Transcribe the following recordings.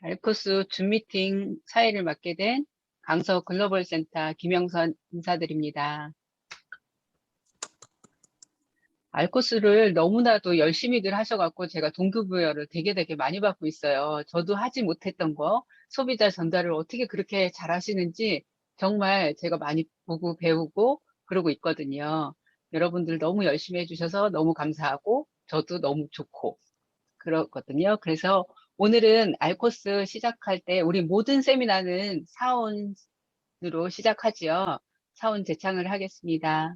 알코스 줌 미팅 사회를 맡게 된 강서 글로벌 센터 김영선 인사드립니다. 알코스를 너무나도 열심히들 하셔갖고 제가 동기부여를 되게 많이 받고 있어요. 저도 하지 못했던 거, 소비자 전달을 어떻게 그렇게 잘 하시는지 정말 제가 많이 보고 배우고 그러고 있거든요. 여러분들 너무 열심히 해주셔서 너무 감사하고 저도 너무 좋고 그렇거든요. 그래서 오늘은 알코스 시작할 때 우리 모든 세미나는 사운으로 시작하지요. 사운 제창을 하겠습니다.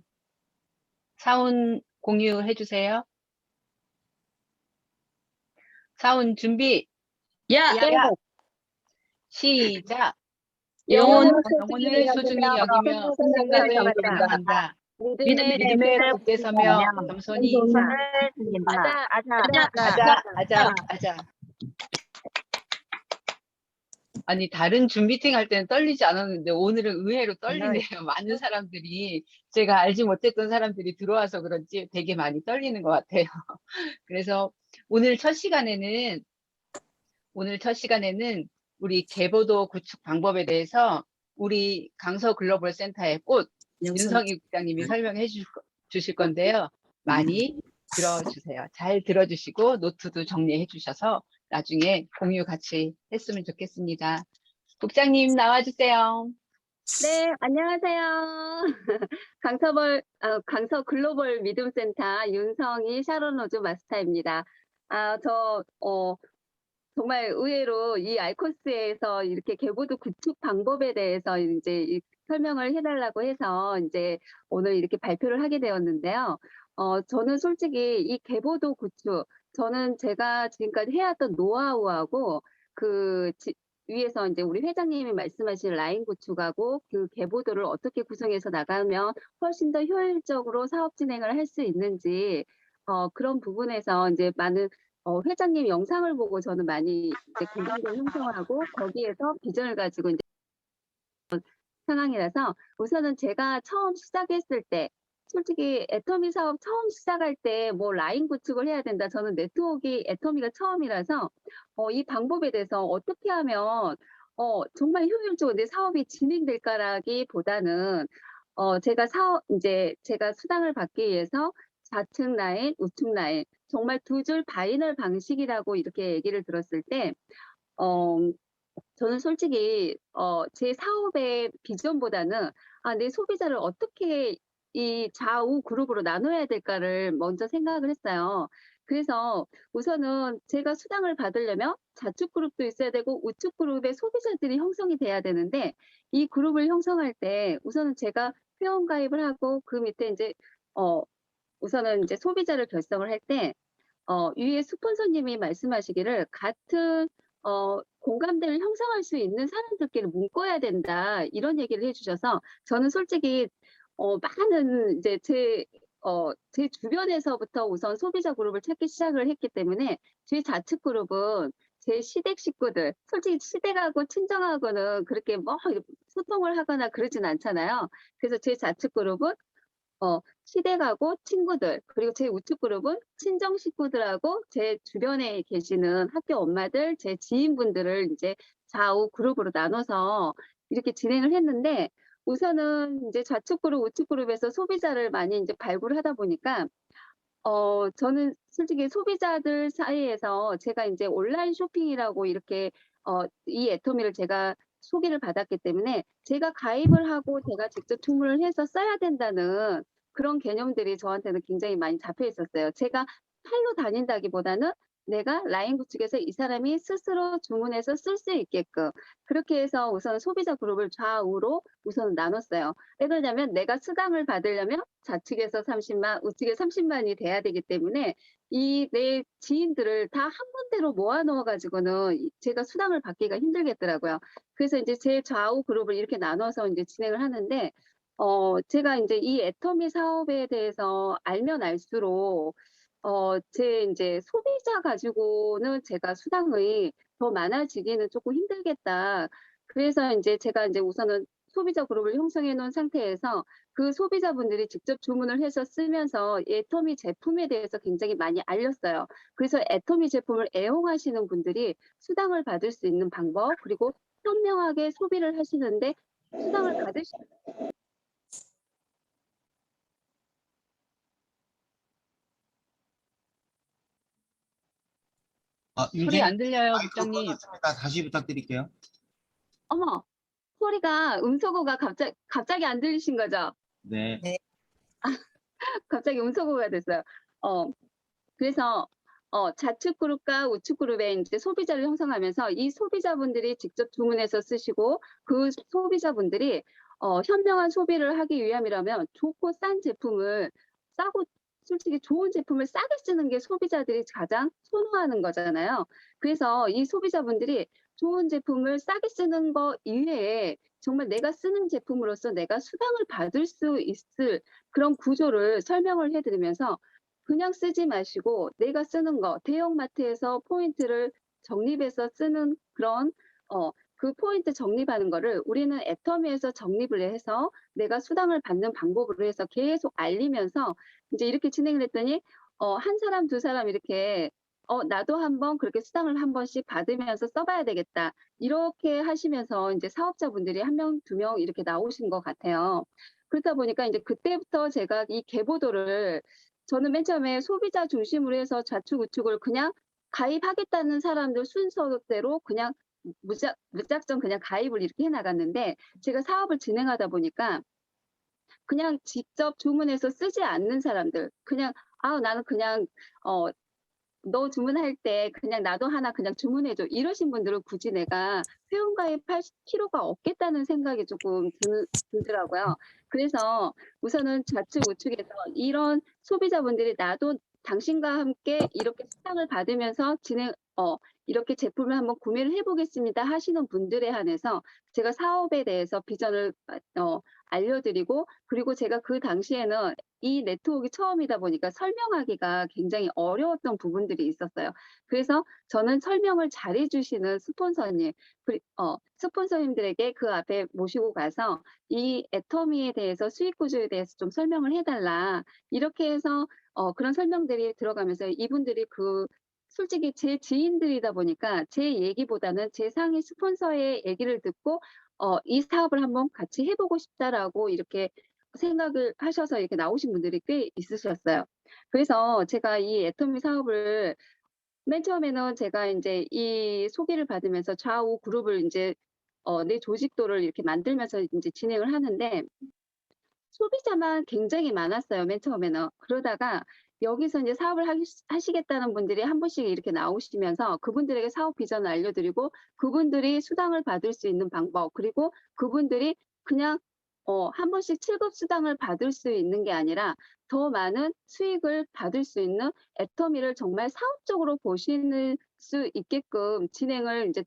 사운 공유해 주세요. 사운 준비. 야! 야! 시작. 영혼을 영혼을 소중히 여기며 생각을 감당한다. 믿음의 굳게 서며 겸손히 아자. 아니 다른 줌 미팅 할 때는 떨리지 않았는데 오늘은 의외로 떨리네요. 많은 사람들이 제가 알지 못했던 사람들이 들어와서 그런지 되게 많이 떨리는 것 같아요. 그래서 오늘 첫 시간에는 우리 계보도 구축 방법에 대해서 우리 강서 글로벌 센터의 꽃 윤성희 국장님이 설명해 주실 건데요. 많이 들어주세요. 잘 들어주시고 노트도 정리해 주셔서 나중에 공유 같이 했으면 좋겠습니다. 국장님 나와주세요. 네, 안녕하세요. 강서 글로벌 믿음센터 윤성희 샤론로즈 마스터입니다. 정말 의외로 이 알코스에서 이렇게 계보도 구축 방법에 대해서 이제 설명을 해달라고 해서 이제 오늘 이렇게 발표를 하게 되었는데요. 저는 솔직히 이 계보도 구축, 저는 제가 지금까지 해왔던 노하우하고 위에서 이제 우리 회장님이 말씀하신 라인 구축하고 그 계보도를 어떻게 구성해서 나가면 훨씬 더 효율적으로 사업 진행을 할 수 있는지 그런 부분에서 이제 많은 회장님 영상을 보고 저는 많이 이제 공감대를 형성하고 거기에서 비전을 가지고 이제 상황이라서 우선은 제가 처음 시작했을 때 솔직히 애터미 사업 처음 시작할 때 뭐 라인 구축을 해야 된다. 저는 네트워크 애터미가 처음이라서 이 방법에 대해서 어떻게 하면 정말 효율적으로 내 사업이 진행될까라기보다는 제가 수당을 받기 위해서 좌측 라인, 우측 라인 정말 두 줄 바이널 방식이라고 이렇게 얘기를 들었을 때 저는 솔직히 제 사업의 비전보다는 내 소비자를 어떻게 이 좌우 그룹으로 나눠야 될까를 먼저 생각을 했어요. 그래서 우선은 제가 수당을 받으려면 좌측 그룹도 있어야 되고 우측 그룹의 소비자들이 형성이 돼야 되는데 이 그룹을 형성할 때 우선은 제가 회원 가입을 하고 그 밑에 이제 우선은 이제 소비자를 결성을 할 때 위에 스폰서님이 말씀하시기를 같은 공감대를 형성할 수 있는 사람들끼리 묶어야 된다 이런 얘기를 해주셔서 저는 솔직히 많은 이제 제 주변에서부터 우선 소비자 그룹을 찾기 시작을 했기 때문에 제 좌측 그룹은 제 시댁 식구들, 솔직히 시댁하고 친정하고는 그렇게 뭐 소통을 하거나 그러진 않잖아요. 그래서 제 좌측 그룹은 시댁하고 친구들, 그리고 제 우측 그룹은 친정 식구들하고 제 주변에 계시는 학교 엄마들, 제 지인분들을 이제 좌우 그룹으로 나눠서 이렇게 진행을 했는데 우선은 이제 좌측 그룹, 우측 그룹에서 소비자를 많이 이제 발굴을 하다 보니까 저는 솔직히 소비자들 사이에서 제가 이제 온라인 쇼핑이라고 이렇게 이 애터미를 제가 소개를 받았기 때문에 제가 가입을 하고 제가 직접 주문을 해서 써야 된다는 그런 개념들이 저한테는 굉장히 많이 잡혀 있었어요. 제가 팔로 다닌다기보다는 내가 라인 구축에서 이 사람이 스스로 주문해서 쓸 수 있게끔 그렇게 해서 우선 소비자 그룹을 좌우로 우선 나눴어요. 왜 그러냐면 내가 수당을 받으려면 좌측에서 30만, 우측에 30만이 돼야 되기 때문에 이 내 지인들을 다 한 군데로 모아 넣어 가지고는 제가 수당을 받기가 힘들겠더라고요. 그래서 이제 제 좌우 그룹을 이렇게 나눠서 이제 진행을 하는데 제가 이제 이 애터미 사업에 대해서 알면 알수록 제 이제 소비자 가지고는 제가 수당이 더 많아지기는 조금 힘들겠다. 그래서 이제 제가 이제 우선은 소비자 그룹을 형성해 놓은 상태에서 그 소비자분들이 직접 주문을 해서 쓰면서 애터미 제품에 대해서 굉장히 많이 알렸어요. 그래서 애터미 제품을 애용하시는 분들이 수당을 받을 수 있는 방법, 그리고 현명하게 소비를 하시는데 수당을 받을 수 소리 윤세님 안 들려요, 마이크 국장님. 꺼졌습니다. 다시 부탁드릴게요. 어머, 소리가 음소거가 갑자기 안 들리신 거죠? 네. 갑자기 음소거가 됐어요. 그래서 자축 그룹과 우측 그룹의 이제 소비자를 형성하면서 이 소비자분들이 직접 주문해서 쓰시고 그 소비자분들이 현명한 소비를 하기 위함이라면 좋고 싼 제품을 싸고 솔직히 좋은 제품을 싸게 쓰는 게 소비자들이 가장 선호하는 거잖아요. 그래서 이 소비자분들이 좋은 제품을 싸게 쓰는 거 이외에 정말 내가 쓰는 제품으로서 내가 수당을 받을 수 있을 그런 구조를 설명을 해드리면서 그냥 쓰지 마시고 내가 쓰는 거 대형마트에서 포인트를 적립해서 쓰는 그런 그 포인트 적립하는 거를 우리는 애터미에서 적립을 해서 내가 수당을 받는 방법으로 해서 계속 알리면서 이제 이렇게 진행을 했더니 한 사람 두 사람 이렇게 나도 한번 그렇게 수당을 한 번씩 받으면서 써봐야 되겠다 이렇게 하시면서 이제 사업자분들이 한 명, 두 명 이렇게 나오신 것 같아요. 그렇다 보니까 이제 그때부터 제가 이 계보도를 저는 맨 처음에 소비자 중심으로 해서 좌측 우측을 그냥 가입하겠다는 사람들 순서대로 그냥 무작정 그냥 가입을 이렇게 해나갔는데 제가 사업을 진행하다 보니까 그냥 직접 주문해서 쓰지 않는 사람들 그냥 나는 그냥 너 주문할 때 그냥 나도 하나 그냥 주문해줘 이러신 분들은 굳이 내가 회원가입할 필요가 없겠다는 생각이 조금 들더라고요. 그래서 우선은 좌측 우측에서 이런 소비자분들이 나도 당신과 함께 이렇게 수당을 받으면서 이렇게 제품을 한번 구매를 해보겠습니다 하시는 분들에 한해서 제가 사업에 대해서 비전을 알려드리고 그리고 제가 그 당시에는 이 네트워크가 처음이다 보니까 설명하기가 굉장히 어려웠던 부분들이 있었어요. 그래서 저는 설명을 잘해주시는 스폰서님들에게 그 앞에 모시고 가서 이 애터미에 대해서 수익 구조에 대해서 좀 설명을 해달라. 이렇게 해서 그런 설명들이 들어가면서 이분들이 솔직히 제 지인들이다 보니까 제 얘기보다는 제 상위 스폰서의 얘기를 듣고 이 사업을 한번 같이 해보고 싶다라고 이렇게 생각을 하셔서 이렇게 나오신 분들이 꽤 있으셨어요. 그래서 제가 이 애터미 사업을 맨 처음에는 제가 이제 이 소개를 받으면서 좌우 그룹을 이제 내 조직도를 이렇게 만들면서 이제 진행을 하는데 소비자만 굉장히 많았어요. 맨 처음에는. 그러다가 여기서 이제 사업을 하시겠다는 분들이 한 분씩 이렇게 나오시면서 그분들에게 사업 비전을 알려드리고 그분들이 수당을 받을 수 있는 방법 그리고 그분들이 그냥 한 번씩 7급 수당을 받을 수 있는 게 아니라 더 많은 수익을 받을 수 있는 애터미를 정말 사업적으로 보시는 수 있게끔 진행을 이제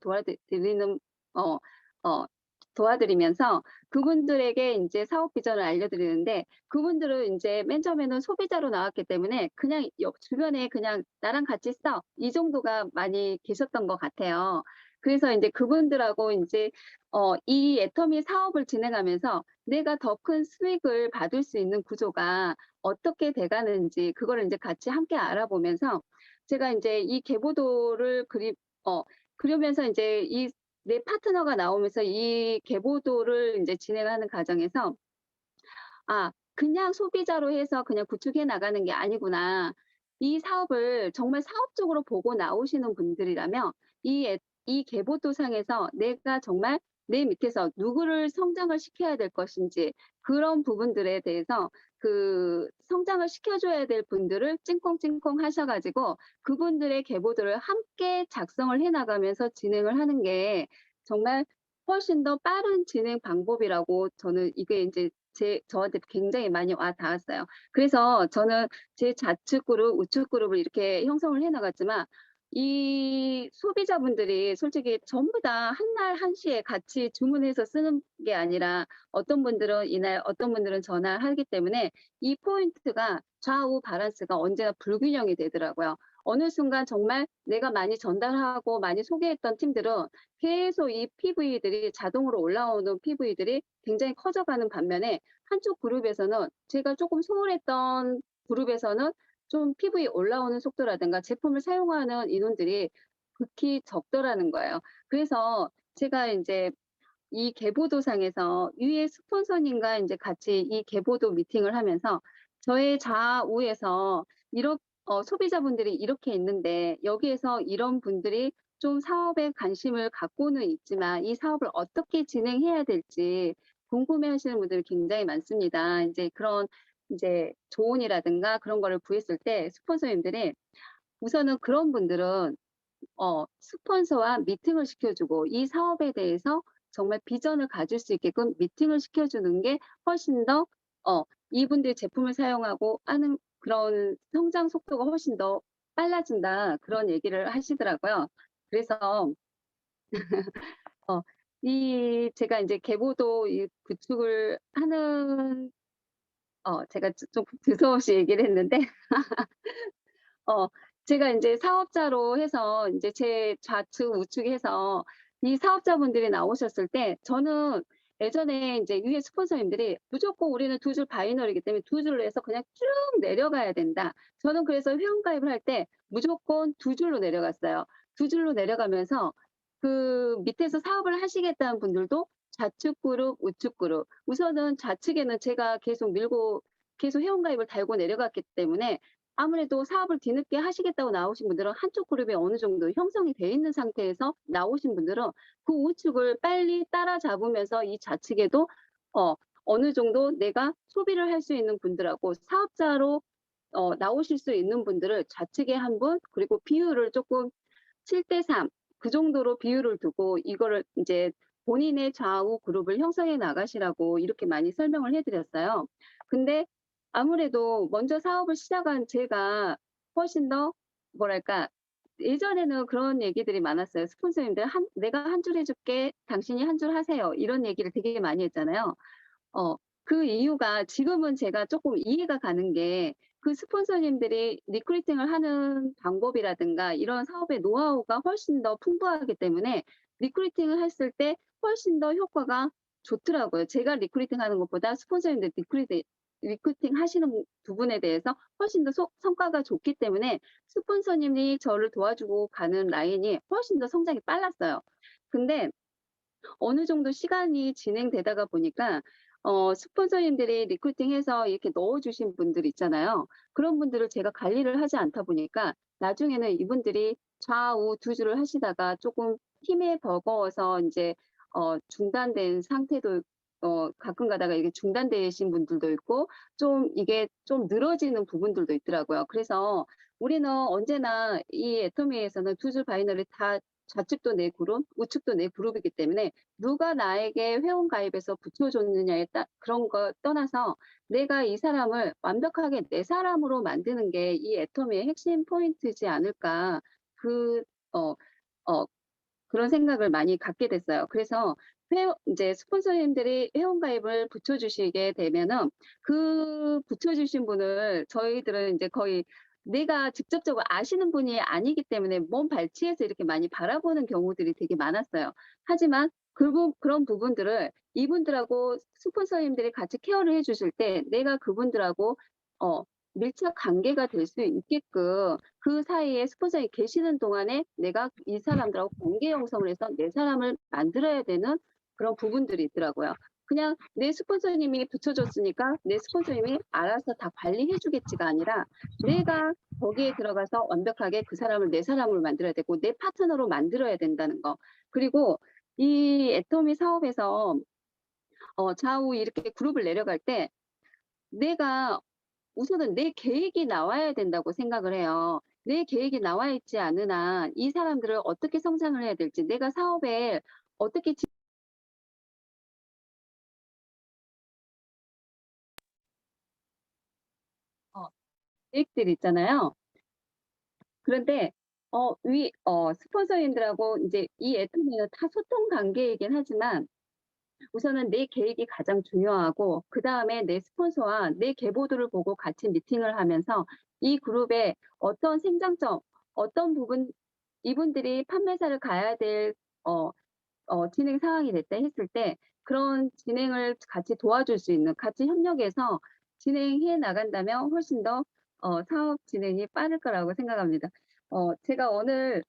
어, 어, 도와드리면서 그분들에게 이제 사업 비전을 알려드리는데 그분들은 이제 맨 처음에는 소비자로 나왔기 때문에 그냥 주변에 그냥 나랑 같이 써 이 정도가 많이 계셨던 것 같아요. 그래서 이제 그분들하고 이제 이 애터미 사업을 진행하면서 내가 더 큰 수익을 받을 수 있는 구조가 어떻게 돼가는지 그거를 이제 같이 함께 알아보면서 제가 이제 이 계보도를 그러면서 이제 이 내 파트너가 나오면서 이 계보도를 이제 진행하는 과정에서 그냥 소비자로 해서 그냥 구축해 나가는 게 아니구나. 이 사업을 정말 사업적으로 보고 나오시는 분들이라면 이 계보도상에서 내가 정말 내 밑에서 누구를 성장을 시켜야 될 것인지 그런 부분들에 대해서 그 성장을 시켜줘야 될 분들을 찡콩찡콩 하셔가지고 그분들의 계보도를 함께 작성을 해나가면서 진행을 하는 게 정말 훨씬 더 빠른 진행 방법이라고 저는 이게 이제 저한테 굉장히 많이 와 닿았어요. 그래서 저는 제 좌측 그룹, 우측 그룹을 이렇게 형성을 해 나갔지만 이 소비자분들이 솔직히 전부 다 한날 한시에 같이 주문해서 쓰는 게 아니라 어떤 분들은 이날, 어떤 분들은 전날 하기 때문에 이 포인트가 좌우 밸런스가 언제나 불균형이 되더라고요. 어느 순간 정말 내가 많이 전달하고 많이 소개했던 팀들은 계속 이 PV들이 자동으로 올라오는 PV들이 굉장히 커져가는 반면에 한쪽 그룹에서는 제가 조금 소홀했던 그룹에서는 좀 PV 올라오는 속도라든가 제품을 사용하는 인원들이 극히 적더라는 거예요. 그래서 제가 인제 이 계보도상에서 위에 스폰서님과 인제 같이 이 계보도 미팅을 하면서 저의 좌우에서 소비자분들이 이렇게 있는데 여기에서 이런 분들이 좀 사업에 관심을 갖고는 있지만 이 사업을 어떻게 진행해야 될지 궁금해하시는 분들이 굉장히 많습니다. 인제 그런 인제 조언이라든가 그런 거를 구했을 때 스폰서님들이 우선은 그런 분들은 스폰서와 미팅을 시켜주고 이 사업에 대해서 정말 비전을 가질 수 있게끔 미팅을 시켜주는 게 훨씬 더 이분들이 제품을 사용하고 하는 그런 성장 속도가 훨씬 더 빨라진다. 그런 얘기를 하시더라고요. 그래서 어 제가 인제 계보도 이 구축을 하는 제가 좀 두서없이 얘기를 했는데 어 제가 인제 사업자로 해서 인제 제 좌측 우측 해서 이 사업자분들이 나오셨을 때 저는 예전에 인제 위에 스폰서님들이 "무조건 우리는 두 줄 바이너리이기 때문에 두 줄로 해서 그냥 쭉 내려가야 된다." 저는 그래서 회원가입을 할 때 무조건 두 줄로 내려갔어요. 두 줄로 내려가면서 그 밑에서 사업을 하시겠다는 분들도 좌측 그룹, 우측 그룹 우선은 좌측에는 제가 계속 밀고 계속 회원가입을 달고 내려갔기 때문에 아무래도 사업을 뒤늦게 하시겠다고 나오신 분들은 한쪽 그룹이 어느 정도 형성이 돼 있는 상태에서 나오신 분들은 그 우측을 빨리 따라잡으면서 이 좌측에도 어 어느 정도 내가 소비를 할 수 있는 분들하고 사업자로 나오실 수 있는 분들을 좌측에 한 분 그리고 비율을 쪼끔 7대3 그 정도로 비율을 두고 이거를 인제 본인의 좌우 그룹을 형성해 나가시라고 이렇게 많이 설명을 해 드렸어요. 근데 아무래도 먼저 사업을 시작한 제가 훨씬 더 뭐랄까 예전에는 그런 얘기들이 많았어요. 스폰서님들 "내가 한 줄 해 줄게. 당신이 한 줄 하세요." 이런 얘기를 되게 많이 했잖아요. 어 그 이유가 지금은 제가 쪼끔 이해가 가는 게 그 스폰서님들이 리크루팅을 하는 방법이라든가 이런 사업의 노하우가 훨씬 더 풍부하기 때문에 리크루팅을 했을 때 훨씬 더 효과가 좋더라고요. 제가 리크루팅하는 것보다 스폰서님들 리크루팅 하시는 부분에 대해서 훨씬 더 성과가 좋기 때문에 스폰서님이 저를 도와주고 가는 라인이 훨씬 더 성장이 빨랐어요. 근데 어느 정도 시간이 진행되다가 보니까 스폰서님들이 리크루팅해서 이렇게 넣어 주신 분들 있잖아요. 그런 분들을 제가 관리를 하지 않다 보니까 나중에는 이분들이 좌우 두 줄을 하시다가 쪼끔 힘에 버거워서 인제 중단된 상태도 가끔 가다가 이게 중단되신 분들도 있고 좀 이게 좀 늘어지는 부분들도 있더라고요. 그래서 우리는 언제나 이 애터미에서는 두 줄 바이너리 다 좌측도 내 그룹, 우측도 내 그룹이기 때문에 누가 나에게 회원 가입해서 붙여줬느냐에 그런 거 떠나서 내가 이 사람을 완벽하게 내 사람으로 만드는 게 이 애터미의 핵심 포인트지 않을까. 그 어 어 그런 생각을 많이 갖게 됐어요. 그래서 인제 스폰서님들이 회원 가입을 붙여주시게 되면은 그 붙여주신 분을 저희들은 인제 거의 내가 직접적으로 아시는 분이 아니기 때문에 먼 발치에서 이렇게 많이 바라보는 경우들이 되게 많았어요. 하지만 그런 부분들을 이분들하고 스폰서님들이 같이 케어를 해 주실 때 내가 그분들하고 어 밀착 관계가 될 수 있게끔 그 사이에 스폰서님이 계시는 동안에 내가 이 사람들하고 관계 형성을 해서 내 사람을 만들어야 되는 그런 부분들이 있더라고요. 그냥 내 스폰서님이 붙여줬으니까 내 스폰서님이 알아서 다 관리해 주겠지가 아니라 내가 거기에 들어가서 완벽하게 그 사람을 내 사람으로 만들어야 되고 내 파트너로 만들어야 된다는 거. 그리고 이 애터미 사업에서 좌우 이렇게 그룹을 내려갈 때 내가 우선은 내 계획이 나와야 된다고 생각을 해요. 내 계획이 나와 있지 않은 한 이 사람들을 어떻게 성장을 해야 될지 내가 사업에 어떻게 계획들이 있잖아요. 그런데 스폰서님들하고 인제 이 애터미는 다 소통 관계이긴 하지만 우선은 내 계획이 가장 중요하고 그다음에 내 스폰서와 내 계보도를 보고 같이 미팅을 하면서 이 그룹의 어떤 생장점 어떤 부분 이분들이 판매사를 가야 될 진행 상황이 됐다 했을 때 그런 진행을 같이 도와줄 수 있는 같이 협력해서 진행해 나간다면 훨씬 더 사업 진행이 빠를 거라고 생각합니다. 제가 오늘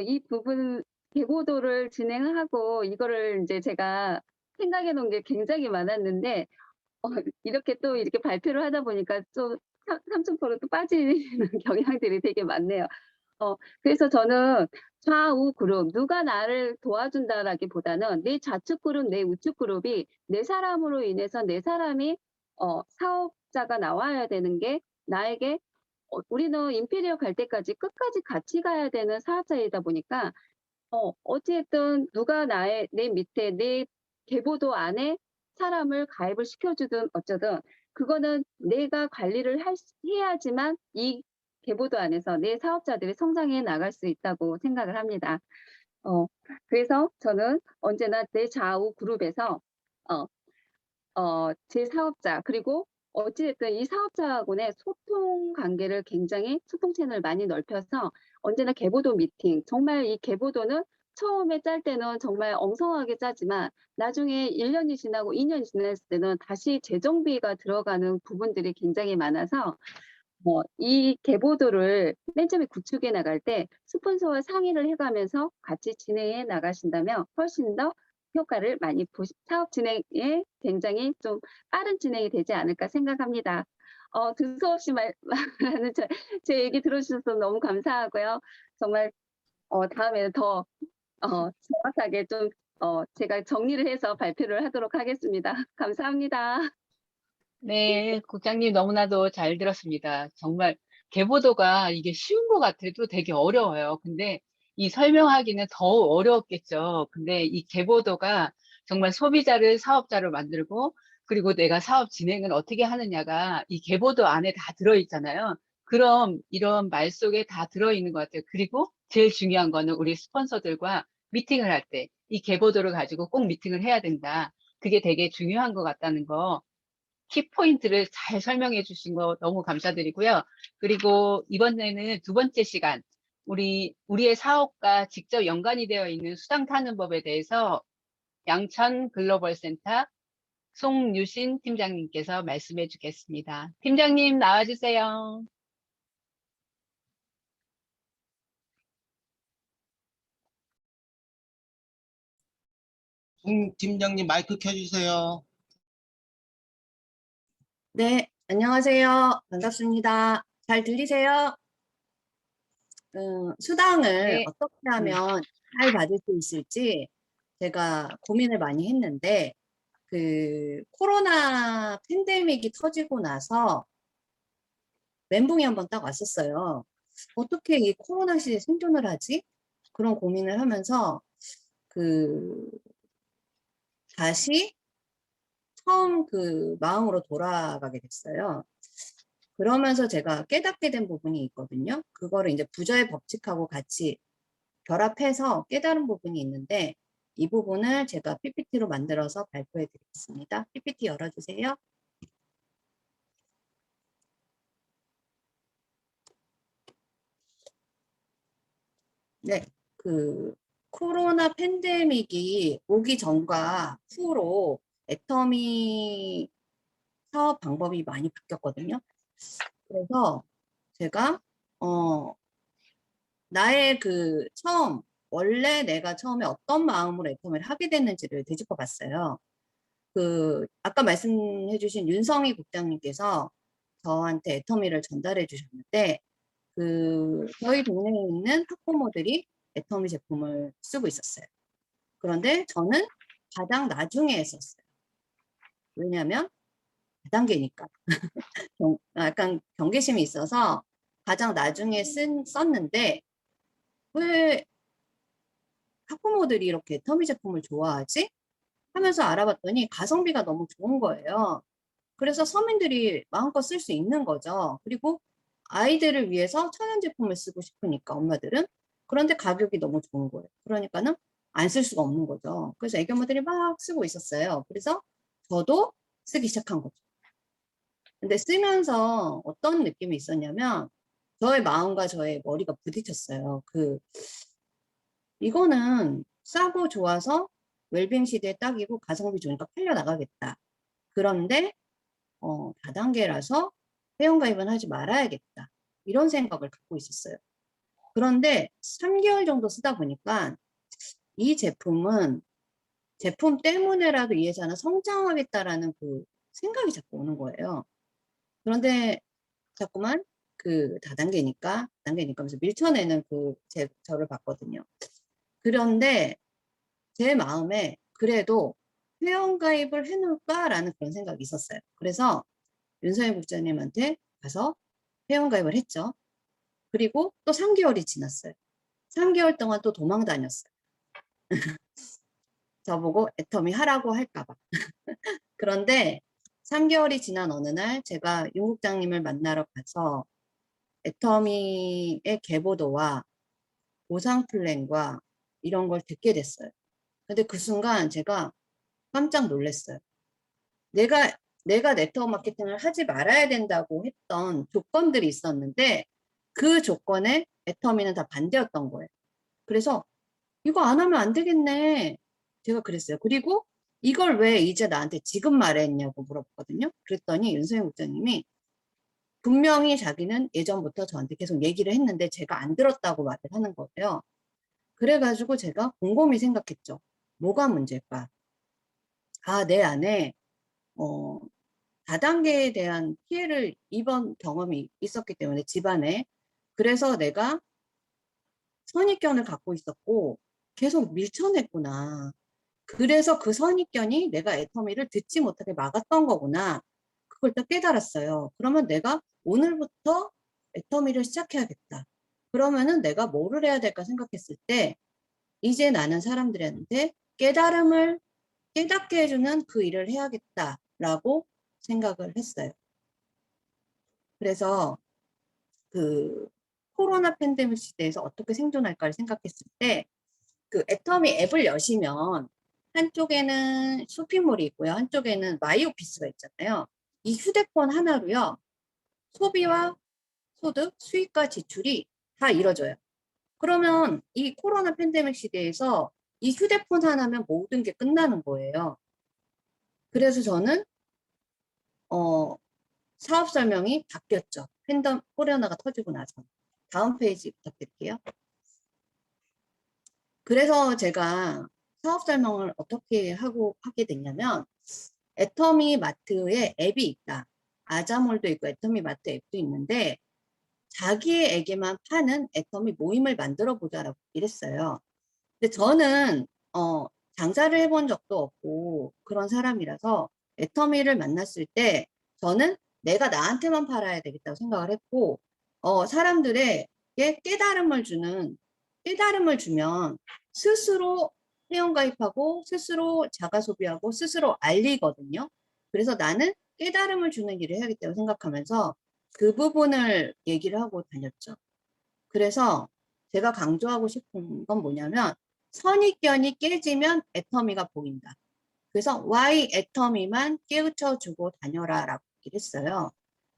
이 부분 개보도를 진행하고 이거를 이제 제가 생각해 놓은 게 굉장히 많았는데 이렇게 또 이렇게 발표를 하다 보니까 좀 삼천포로 또 빠지는 경향들이 되게 많네요. 그래서 저는 좌우 그룹, 누가 나를 도와준다라기보다는 내 좌측 그룹, 내 우측 그룹이 내 사람으로 인해서 내 사람이 사업자가 나와야 되는 게 나에게 우리는 임페리얼 갈 때까지 끝까지 같이 가야 되는 사업자이다 보니까 어찌됐든 누가 내 밑에 내 계보도 안에 사람을 가입을 시켜주든 어쩌든 그거는 내가 관리를 해야지만 이 계보도 안에서 내 사업자들이 성장해 나갈 수 있다고 생각을 합니다. 그래서 저는 언제나 내 좌우 그룹에서 어, 제 사업자 그리고 어찌됐든 이 사업자하고의 소통 관계를 굉장히 소통 채널을 많이 넓혀서 언제나 계보도 미팅 정말 이 계보도는 처음에 짤 때는 정말 엉성하게 짜지만 나중에 1년이 지나고 2년이 지났을 때는 다시 재정비가 들어가는 부분들이 굉장히 많아서 이 계보도를 맨 처음에 구축해 나갈 때 스폰서와 상의를 해가면서 같이 진행해 나가신다면 훨씬 더 효과를 많이 사업 진행에 굉장히 좀 빠른 진행이 되지 않을까 생각합니다. 두서없이 말하는 제 얘기 들어주셔서 너무 감사하고요. 정말 다음에는 더 정확하게 좀 제가 정리를 해서 발표를 하도록 하겠습니다. 감사합니다. 네, 국장님 너무나도 잘 들었습니다. 정말 개보도가 이게 쉬운 것 같아도 되게 어려워요. 근데 이 설명하기는 더 어려웠겠죠. 근데 이 개보도가 정말 소비자를 사업자로 만들고 그리고 내가 사업 진행을 어떻게 하느냐가 이 개보도 안에 다 들어있잖아요. 그럼 이런 말 속에 다 들어있는 것 같아요. 그리고 제일 중요한 거는 우리 스폰서들과 미팅을 할 때 이 개보도를 가지고 꼭 미팅을 해야 된다. 그게 되게 중요한 것 같다는 거. 키포인트를 잘 설명해 주신 거 너무 감사드리고요. 그리고 이번에는 두 번째 시간, 우리의 사업과 직접 연관이 되어 있는 수당 타는 법에 대해서 양천 글로벌 센터 송유신 팀장님께서 말씀해 주겠습니다. 팀장님 나와주세요. 홍 팀장님 마이크 켜주세요. 네, 안녕하세요. 반갑습니다. 잘 들리세요? 수당을 네. 어떻게 하면 잘 받을 수 있을지 제가 고민을 많이 했는데, 코로나 팬데믹이 터지고 나서 멘붕이 한번 딱 왔었어요. 어떻게 이 코로나 시대에 생존을 하지? 그런 고민을 하면서, 그, 다시 처음 마음으로 돌아가게 됐어요. 그러면서 제가 깨닫게 된 부분이 있거든요. 그거를 이제 부저의 법칙하고 같이 결합해서 깨달은 부분이 있는데 이 부분을 제가 PPT로 만들어서 발표해 드리겠습니다. PPT 열어주세요. 네, 코로나 팬데믹이 오기 전과 후로 애터미 사업 방법이 많이 바뀌었거든요. 그래서 제가 나의 원래 내가 처음에 어떤 마음으로 애터미를 하게 됐는지를 되짚어 봤어요. 아까 말씀해 주신 윤성희 국장님께서 저한테 애터미를 전달해 주셨는데, 저희 동네에 있는 학부모들이 애터미 제품을 쓰고 있었어요. 그런데 저는 가장 나중에 했었어요. 왜냐하면 다단계니까. 약간 경계심이 있어서 가장 나중에 썼는데, 왜 학부모들이 이렇게 애터미 제품을 좋아하지? 하면서 알아봤더니 가성비가 너무 좋은 거예요. 그래서 서민들이 마음껏 쓸 수 있는 거죠. 그리고 아이들을 위해서 천연 제품을 쓰고 싶으니까 엄마들은. 그런데 가격이 너무 좋은 거예요. 그러니까는 안 쓸 수가 없는 거죠. 그래서 애견모들이 막 쓰고 있었어요. 그래서 저도 쓰기 시작한 거죠. 근데 쓰면서 어떤 느낌이 있었냐면 저의 마음과 저의 머리가 부딪혔어요. 이거는 싸고 좋아서 웰빙 시대에 딱이고 가성비 좋으니까 팔려 나가겠다. 그런데 다단계라서 회원가입은 하지 말아야겠다. 이런 생각을 갖고 있었어요. 그런데 3개월 정도 쓰다 보니까 이 제품 때문에라도 이 회사는 성장하겠다라는 그 생각이 자꾸 오는 거예요. 그런데 자꾸만 다단계니까 하면서 밀쳐내는 저를 봤거든요. 그런데 제 마음에 그래도 회원가입을 해놓을까라는 그런 생각이 있었어요. 그래서 윤서영 국장님한테 가서 회원가입을 했죠. 그리고 또 3개월이 지났어요. 3개월 동안 또 도망 다녔어요. 저보고 애터미 하라고 할까봐. 그런데 3개월이 지난 어느 날 제가 윤 국장님을 만나러 가서 애터미의 계보도와 보상 플랜과 이런 걸 듣게 됐어요. 근데 그 순간 제가 깜짝 놀랐어요. 내가 네트워크 마케팅을 하지 말아야 된다고 했던 조건들이 있었는데 그 조건에 애터미는 다 반대였던 거예요. 그래서 이거 안 하면 안 되겠네. 제가 그랬어요. 그리고 이걸 왜 이제 나한테 지금 말했냐고 물어봤거든요. 그랬더니 윤서영 국장님이 분명히 자기는 예전부터 저한테 계속 얘기를 했는데 제가 안 들었다고 말을 하는 거예요. 그래가지고 제가 곰곰이 생각했죠. 뭐가 문제일까? 내 안에 다단계에 대한 피해를 입은 경험이 있었기 때문에 집안에 그래서 내가 선입견을 갖고 있었고 계속 밀쳐냈구나. 그래서 그 선입견이 내가 애터미를 듣지 못하게 막았던 거구나. 그걸 딱 깨달았어요. 그러면 내가 오늘부터 애터미를 시작해야겠다. 그러면은 내가 뭐를 해야 될까 생각했을 때 이제 나는 사람들한테 깨닫게 해주는 그 일을 해야겠다라고 생각을 했어요. 그래서 코로나 팬데믹 시대에서 어떻게 생존할까를 생각했을 때 애터미 앱을 여시면 한쪽에는 쇼핑몰이 있고요. 한쪽에는 마이오피스가 있잖아요. 이 휴대폰 하나로요. 소비와 소득, 수익과 지출이 다 이루어져요. 그러면 이 코로나 팬데믹 시대에서 이 휴대폰 하나면 모든 게 끝나는 거예요. 그래서 저는 사업 설명이 바뀌었죠. 코로나가 터지고 나서. 다음 페이지 부탁드릴게요. 그래서 제가 사업 설명을 어떻게 하게 됐냐면 애터미 마트에 앱이 있다. 아자몰도 있고 애터미 마트 앱도 있는데 자기에게만 파는 애터미 모임을 만들어 보자라고 이랬어요. 근데 저는 장사를 해본 적도 없고 그런 사람이라서 애터미를 만났을 때 저는 내가 나한테만 팔아야 되겠다고 생각을 했고 사람들에게 깨달음을 주면 스스로 회원가입하고 스스로 자가소비하고 스스로 알리거든요. 그래서 나는 깨달음을 주는 일을 해야겠다고 생각하면서 그 부분을 얘기를 하고 다녔죠. 그래서 제가 강조하고 싶은 건 뭐냐면 선입견이 깨지면 애터미가 보인다. 그래서 why 애터미만 깨우쳐주고 다녀라 라고 얘기를 했어요.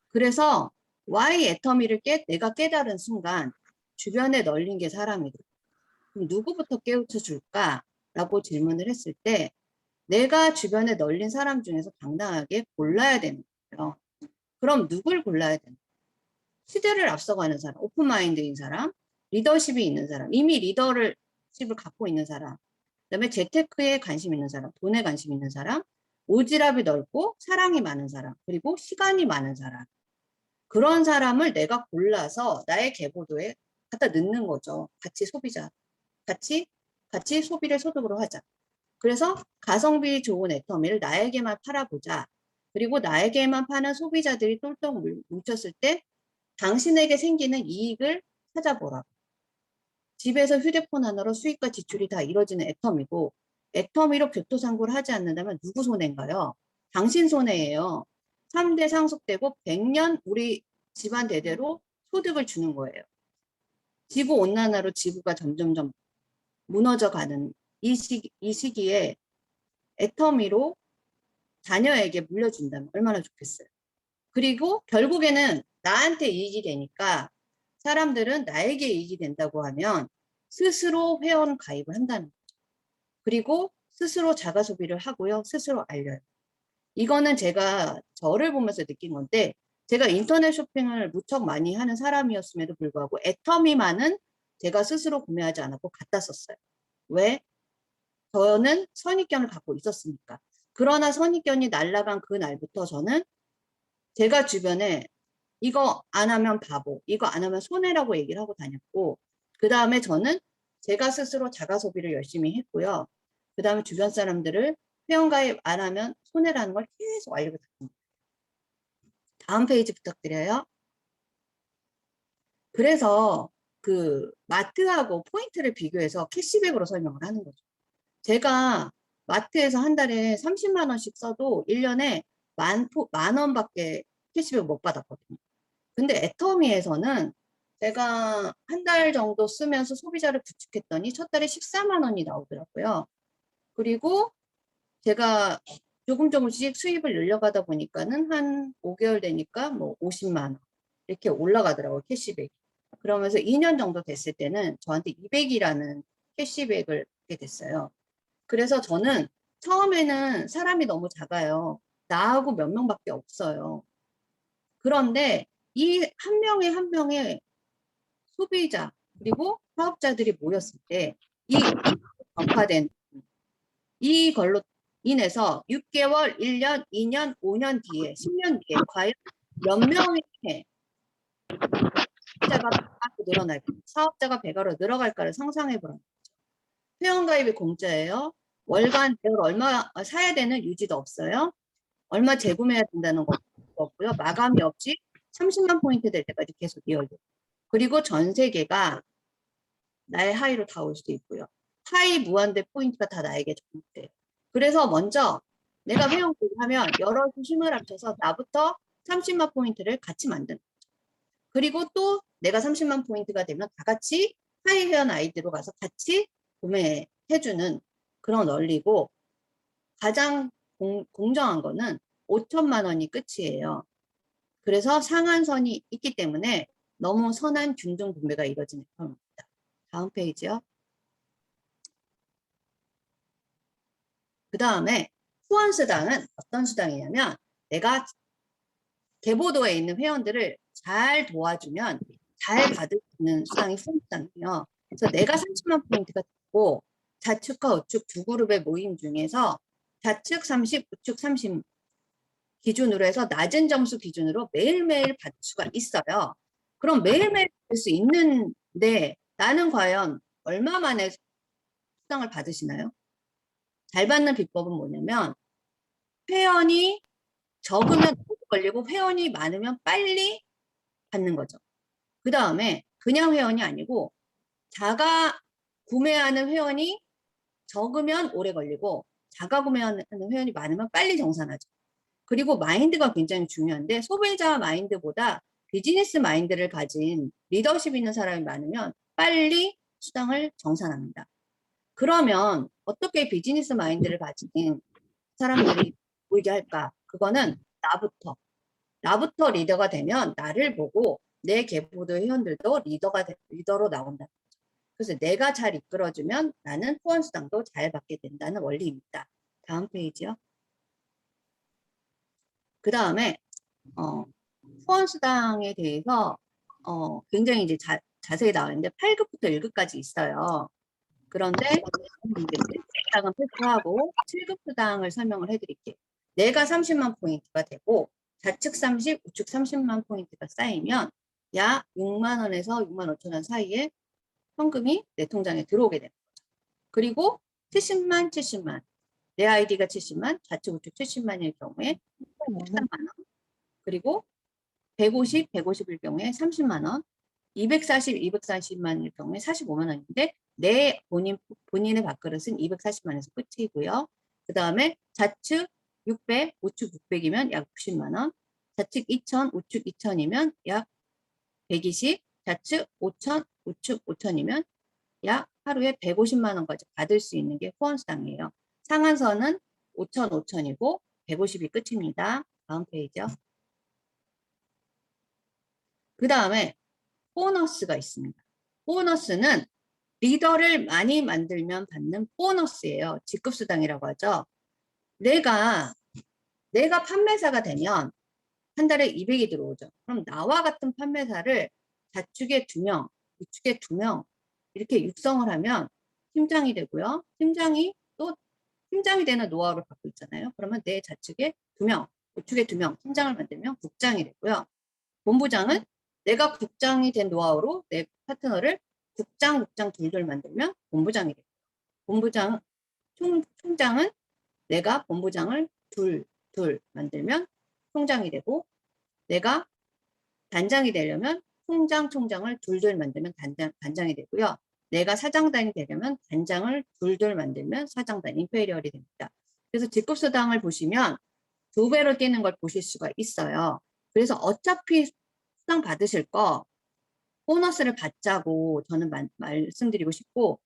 그래서 why 애터미를 내가 깨달은 순간 주변에 널린 게 사람이거든요. 그럼 누구부터 깨우쳐 줄까? 라고 질문을 했을 때 내가 주변에 널린 사람 중에서 당당하게 골라야 되는 거예요. 그럼 누굴 골라야 되나? 시대를 앞서가는 사람, 오픈마인드인 사람, 리더십이 있는 사람, 이미 리더십을 갖고 있는 사람, 그다음에 재테크에 관심 있는 사람, 돈에 관심 있는 사람, 오지랖이 넓고 사랑이 많은 사람, 그리고 시간이 많은 사람. 그런 사람을 내가 골라서 나의 계보도에 갖다 넣는 거죠. 같이 소비자. 같이 소비를 소득으로 하자. 그래서 가성비 좋은 애터미를 나에게만 팔아보자. 그리고 나에게만 파는 소비자들이 똘똘 뭉쳤을 때 당신에게 생기는 이익을 찾아보라고. 집에서 휴대폰 하나로 수익과 지출이 다 이루어지는 애터미고 애터미로 교토상고를 하지 않는다면 누구 손해인가요? 당신 손해예요. 3대 상속되고 100년 우리 집안 대대로 소득을 주는 거예요. 지구온난화로 지구가 점점점 무너져가는 이 시기에 애터미로 자녀에게 물려준다면 얼마나 좋겠어요. 그리고 결국에는 나한테 이익이 되니까 사람들은 나에게 이익이 된다고 하면 스스로 회원 가입을 한다는 거죠. 그리고 스스로 자가 소비를 하고요. 스스로 알려요. 이거는 제가 저를 보면서 느낀 건데 제가 인터넷 쇼핑을 무척 많이 하는 사람이었음에도 불구하고 애터미만은 제가 스스로 구매하지 않았고 갖다 썼어요. 왜? 저는 선입견을 갖고 있었으니까. 그러나 선입견이 날아간 그 날부터 저는 제가 주변에 이거 안 하면 바보, 이거 안 하면 손해라고 얘기를 하고 다녔고, 그 다음에 저는 제가 스스로 자가 소비를 열심히 했고요. 그 다음에 주변 사람들을 회원가입 안 하면 손해라는 걸 계속 알리고 다닙니다. 다음 페이지 부탁드려요. 그래서 그 마트하고 포인트를 비교해서 캐시백으로 설명을 하는 거죠. 제가 마트에서 한 달에 30만 원씩 써도 1년에 만 원밖에 캐시백 못 받았거든요. 근데 애터미에서는 제가 한 달 정도 쓰면서 소비자를 구축했더니 첫 달에 14만 원이 나오더라고요. 그리고 제가 조금씩 수입을 늘려가다 보니까는 한 5개월 되니까 뭐 50만 원 이렇게 올라가더라고요, 캐시백이. 그러면서 2년 정도 됐을 때는 저한테 200이라는 캐시백을 받게 됐어요. 그래서 저는 처음에는 사람이 너무 작아요. 나하고 몇 명밖에 없어요. 그런데 이 한 명의 한 명의 소비자 그리고 사업자들이 모였을 때 이 전파된 이걸로 인해서 6개월, 1년, 2년, 5년 뒤에 10년 뒤에 과연 몇 명의 소비자가 배가로 늘어날까, 사업자가 배가로 늘어갈까를 상상해 보라는 거죠. 회원가입이 공짜예요. 월간 대여를 얼마 사야 되는 유지도 없어요. 얼마 재구매해야 된다는 거 없고요. 마감이 없이 30만 포인트 될 때까지 계속 이어져요. 그리고 전 세계가 나의 하이로 다 올 수도 있고요. 하이 무한대 포인트가 다 나에게 적립돼요. 그래서 먼저 내가 회원가입을 하면 여럿이 힘을 합쳐서 나부터 30만 포인트를 같이 만드는 거죠. 그리고 또 내가 30만 포인트가 되면 다 같이 하이 회원 아이디로 가서 같이 구매해주는 그런 원리고, 가장 공정한 거는 5천만 원이 끝이에요. 그래서 상한선이 있기 때문에 너무 선한 균등 구매가 이루어지는 겁니다. 다음 페이지요. 그 다음에 후원수당은 어떤 수당이냐면 내가 계보도에 있는 회원들을 잘 도와주면 잘 받을 수 있는 수당이 후원수당이에요. 그래서 내가 30만 포인트가 되고 좌측과 우측 두 그룹의 모임 중에서 좌측 30, 우측 30 기준으로 해서 낮은 점수 기준으로 매일매일 받을 수가 있어요. 그럼 매일매일 받을 수 있는데 나는 과연 얼마 만에 수당을 받으시나요? 잘 받는 비법은 뭐냐면 회원이 적으면 오래 걸리고 회원이 많으면 빨리 받는 거죠. 그 다음에 그냥 회원이 아니고 자가 구매하는 회원이 적으면 오래 걸리고 자가 구매하는 회원이 많으면 빨리 정산하죠. 그리고 마인드가 굉장히 중요한데 소비자 마인드보다 비즈니스 마인드를 가진 리더십 있는 사람이 많으면 빨리 수당을 정산합니다. 그러면 어떻게 비즈니스 마인드를 가진 사람들이 보이게 할까? 그거는 나부터 리더가 되면 나를 보고 내 계보도 회원들도 리더로 나온다. 그래서 내가 잘 이끌어주면 나는 후원수당도 잘 받게 된다는 원리입니다. 다음 페이지요. 그 다음에 후원수당에 대해서 굉장히 이제 자세히 나와 있는데 8급부터 1급까지 있어요. 그런데 이제 7급수당은 패스하고 7급 수당을 설명을 해드릴게요. 내가 30만 포인트가 되고 좌측 30, 우측 30만 포인트가 쌓이면 약 6만 원에서 6만 5천 원 사이에 현금이 내 통장에 들어오게 됩니다. 그리고 70만, 내 아이디가 70만, 좌측 우측 70만일 경우에 13만 원, 그리고 150일 경우에 30만 원, 240만일 경우에 45만 원인데 내 본인의 밥그릇은 240만에서 끝이고요. 그 다음에 좌측 600, 우측 600이면 약 60만 원, 좌측 2000, 우측 2000이면 약 120, 좌측 5000, 우측 5000이면 약 하루에 150만 원까지 받을 수 있는 게 후원수당이에요. 상한선은 5000, 5000이고 150이 끝입니다. 다음 페이지요. 그 다음에 보너스가 있습니다. 보너스는 리더를 많이 만들면 받는 보너스예요. 직급수당이라고 하죠. 내가 판매사가 되면 한 달에 200이 들어오죠. 그럼 나와 같은 판매사를 좌측에 2명, 우측에 2명 이렇게 육성을 하면 팀장이 되고요. 팀장이 또 팀장이 되는 노하우를 갖고 있잖아요. 그러면 내 좌측에 2명, 우측에 2명 팀장을 만들면 국장이 되고요. 본부장은 내가 국장이 된 노하우로 내 파트너를 국장 둘 만들면 본부장이 되고, 총장은 내가 본부장을 둘 만들면 총장이 되고, 내가 단장이 되려면 총장을 둘 만들면 단장이 되고요. 내가 사장단이 되려면 단장을 둘 만들면 사장단, 인페리얼이 됩니다. 그래서 직급수당을 보시면 2배로 뛰는 걸 보실 수가 있어요. 그래서 어차피 수당 받으실 거 보너스를 받자고 저는 말씀드리고 싶고,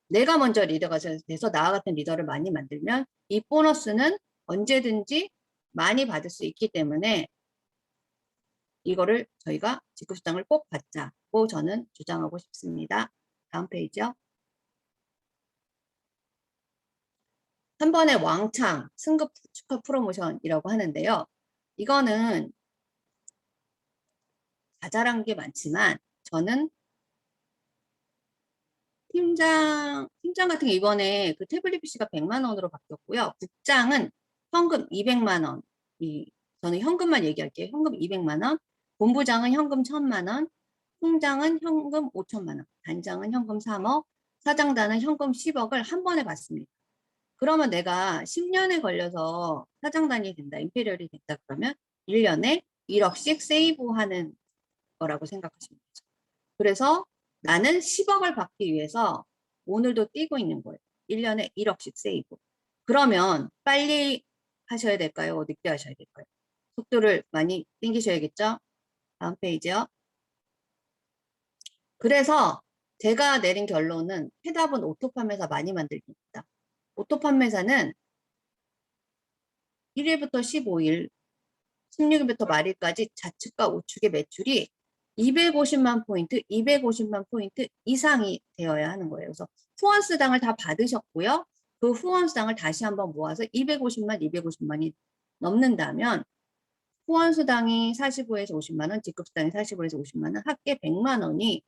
내가 먼저 리더가 돼서 나와 같은 리더를 많이 만들면 이 보너스는 언제든지 많이 받을 수 있기 때문에 이거를 저희가 직급수당을 꼭 받자고 저는 주장하고 싶습니다. 다음 페이지요. 한 번에 왕창 승급 축하 프로모션이라고 하는데요. 이거는 자잘한 게 많지만 저는 팀장 같은 게 이번에 그 태블릿 PC가 100만 원으로 바뀌었고요. 국장은 현금 200만 원. 저는 현금만 얘기할게요. 현금 200만 원. 본부장은 현금 1000만 원. 총장은 현금 5천만 원. 단장은 현금 3억. 사장단은 현금 10억을 한 번에 받습니다. 그러면 내가 10년에 걸려서 사장단이 된다, 임페리얼이 된다 그러면 1년에 1억씩 세이브하는 거라고 생각하시면 되죠. 그래서 나는 10억을 받기 위해서 오늘도 뛰고 있는 거예요. 1년에 1억씩 세이브. 그러면 빨리 하셔야 될까요? 늦게 하셔야 될까요? 속도를 많이 땡기셔야겠죠? 다음 페이지요. 그래서 제가 내린 결론은 해답은 오토판매사 많이 만들기입니다. 오토판매사는 1일부터 15일, 16일부터 말일까지 좌측과 우측의 매출이 250만 포인트 이상이 되어야 하는 거예요. 그래서 후원수당을 다 받으셨고요. 그 후원수당을 다시 한번 모아서 250만이 넘는다면 후원수당이 45에서 50만 원, 직급수당이 45에서 50만 원, 합계 100만 원이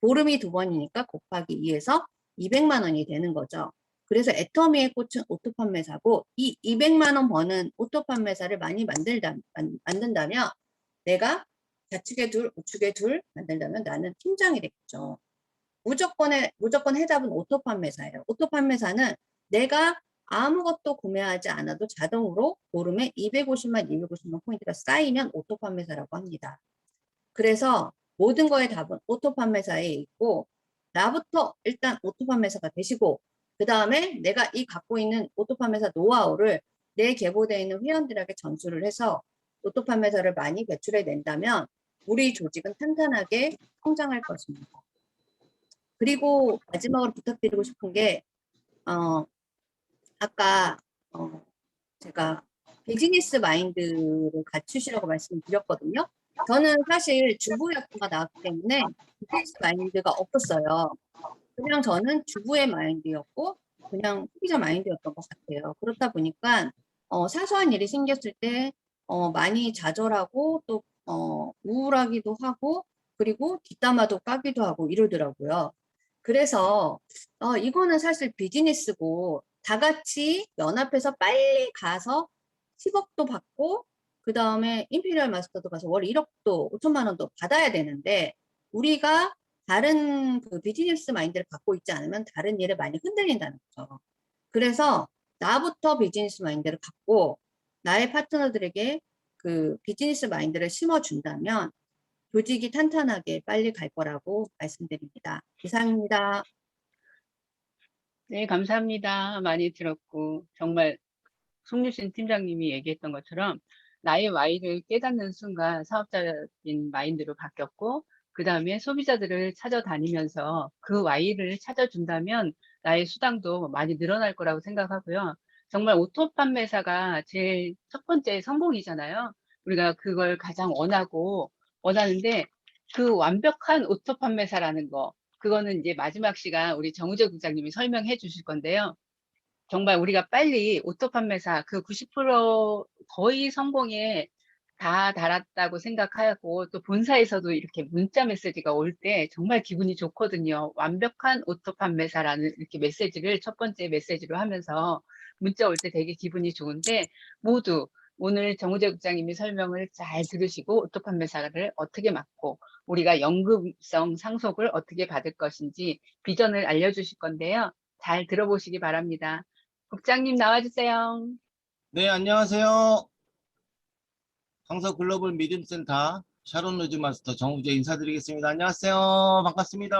보름이 2번이니까 곱하기 2에서 200만 원이 되는 거죠. 그래서 애터미의 꽃은 오토판매사고, 이 200만 원 버는 오토판매사를 많이 만든다면 내가 좌측에 2, 우측에 2 만들려면 나는 팀장이 되겠죠. 무조건 해답은 오토판매사예요. 오토판매사는 내가 아무것도 구매하지 않아도 자동으로 보름에 250만 포인트가 쌓이면 오토판매사라고 합니다. 그래서 모든 거의 답은 오토판매사에 있고, 나부터 일단 오토판매사가 되시고, 그 다음에 내가 이 갖고 있는 오토판매사 노하우를 내 계보되어 있는 회원들에게 전수를 해서 오토판매사를 많이 배출해 낸다면 우리 조직은 탄탄하게 성장할 것입니다. 그리고 마지막으로 부탁드리고 싶은 게 아까 제가 비즈니스 마인드를 갖추시라고 말씀드렸거든요. 저는 사실 주부학교가 나왔기 때문에 비즈니스 마인드가 없었어요. 그냥 저는 주부의 마인드였고 그냥 소비자 마인드였던 것 같아요. 그렇다 보니까 사소한 일이 생겼을 때 많이 좌절하고 또 우울하기도 하고 그리고 뒷담화도 까기도 하고 이러더라고요. 그래서 이거는 사실 비즈니스고 다 같이 연합해서 빨리 가서 10억도 받고 그 다음에 임페리얼 마스터도 가서 월 1억도 5천만 원도 받아야 되는데 우리가 다른 그 비즈니스 마인드를 갖고 있지 않으면 다른 일에 많이 흔들린다는 거죠. 그래서 나부터 비즈니스 마인드를 갖고 나의 파트너들에게 그 비즈니스 마인드를 심어준다면 조직이 탄탄하게 빨리 갈 거라고 말씀드립니다. 이상입니다. 네, 감사합니다. 많이 들었고 정말 송유신 팀장님이 얘기했던 것처럼 나의 Y를 깨닫는 순간 사업자인 마인드로 바뀌었고 그 다음에 소비자들을 찾아다니면서 그 Y를 찾아준다면 나의 수당도 많이 늘어날 거라고 생각하고요. 정말 오토 판매사가 제일 첫 번째 성공이잖아요. 우리가 그걸 가장 원하는데 그 완벽한 오토 판매사라는 거, 그거는 이제 마지막 시간 우리 정우재 국장님이 설명해 주실 건데요. 정말 우리가 빨리 오토 판매사 그 90% 거의 성공에 다 달았다고 생각하고 또 본사에서도 이렇게 문자 메시지가 올 때 정말 기분이 좋거든요. 완벽한 오토 판매사라는 이렇게 메시지를 첫 번째 메시지로 하면서 문자 올 때 되게 기분이 좋은데 모두 오늘 정우재 국장님이 설명을 잘 들으시고 오토 판매사를 어떻게 맡고 우리가 연금성 상속을 어떻게 받을 것인지 비전을 알려주실 건데요. 잘 들어보시기 바랍니다. 국장님 나와주세요. 네, 안녕하세요. 황서 글로벌 미디움센터 샤론 로즈 마스터 정우재 인사드리겠습니다. 안녕하세요. 반갑습니다.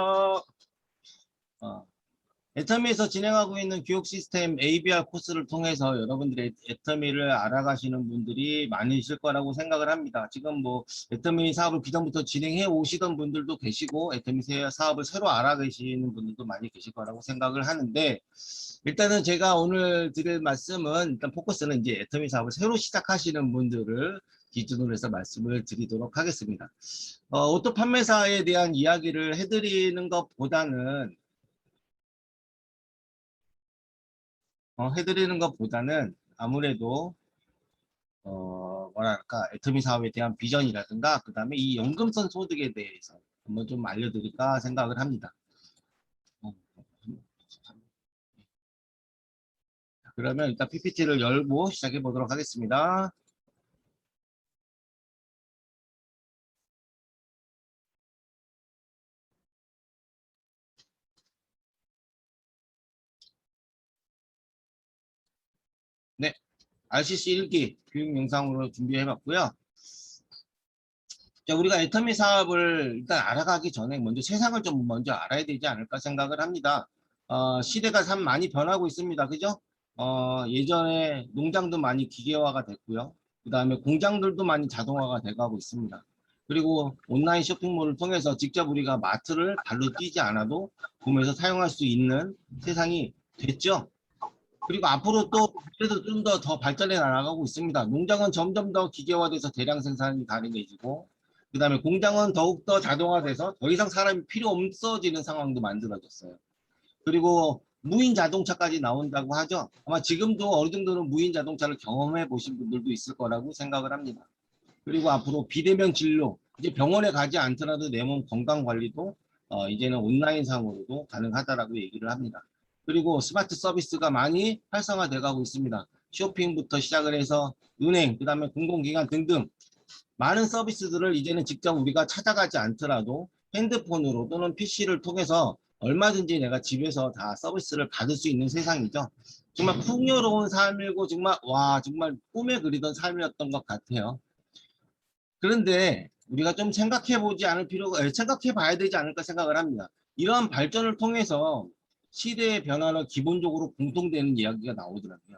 애터미에서 진행하고 있는 교육 시스템 ABR 코스를 통해서 여러분들의 애터미를 알아가시는 분들이 많으실 거라고 생각을 합니다. 지금 뭐 애터미 사업을 기존부터 진행해 오시던 분들도 계시고 애터미 사업을 새로 알아계시는 분들도 많이 계실 거라고 생각을 하는데, 일단은 제가 오늘 드릴 말씀은 일단 포커스는 이제 애터미 사업을 새로 시작하시는 분들을 기준으로 해서 말씀을 드리도록 하겠습니다. 오토 판매사에 대한 이야기를 해드리는 것보다는 아무래도 뭐랄까 애터미 사업에 대한 비전이라든가 그 다음에 이 연금성 소득에 대해서 한번 좀 알려드릴까 생각을 합니다. 그러면 일단 PPT를 열고 시작해 보도록 하겠습니다. 네, RCC 1기 교육 영상으로 준비해 봤고요. 자, 우리가 애터미 사업을 일단 알아가기 전에 먼저 세상을 좀 먼저 알아야 되지 않을까 생각을 합니다. 시대가 참 많이 변하고 있습니다. 그죠? 예전에 농장도 많이 기계화가 됐고요. 그 다음에 공장들도 많이 자동화가 돼가고 있습니다. 그리고 온라인 쇼핑몰을 통해서 직접 우리가 마트를 발로 뛰지 않아도 구매해서 사용할 수 있는 세상이 됐죠. 그리고 앞으로 또 그래도 좀 더 발전해 나가고 있습니다. 농장은 점점 더 기계화돼서 대량 생산이 가능해지고, 그 다음에 공장은 더욱더 자동화돼서 더 이상 사람이 필요 없어지는 상황도 만들어졌어요. 그리고 무인 자동차까지 나온다고 하죠. 아마 지금도 어느 정도는 무인 자동차를 경험해 보신 분들도 있을 거라고 생각을 합니다. 그리고 앞으로 비대면 진료, 이제 병원에 가지 않더라도 내 몸 건강 관리도 이제는 온라인 상으로도 가능하다라고 얘기를 합니다. 그리고 스마트 서비스가 많이 활성화돼 가고 있습니다. 쇼핑부터 시작을 해서 은행, 그 다음에 공공기관 등등 많은 서비스들을 이제는 직접 우리가 찾아가지 않더라도 핸드폰으로 또는 PC를 통해서 얼마든지 내가 집에서 다 서비스를 받을 수 있는 세상이죠. 정말 풍요로운 삶이고 정말 꿈에 그리던 삶이었던 것 같아요. 그런데 우리가 좀 생각해 봐야 되지 않을까 생각을 합니다. 이러한 발전을 통해서 시대의 변화는 기본적으로 공통되는 이야기가 나오더라고요.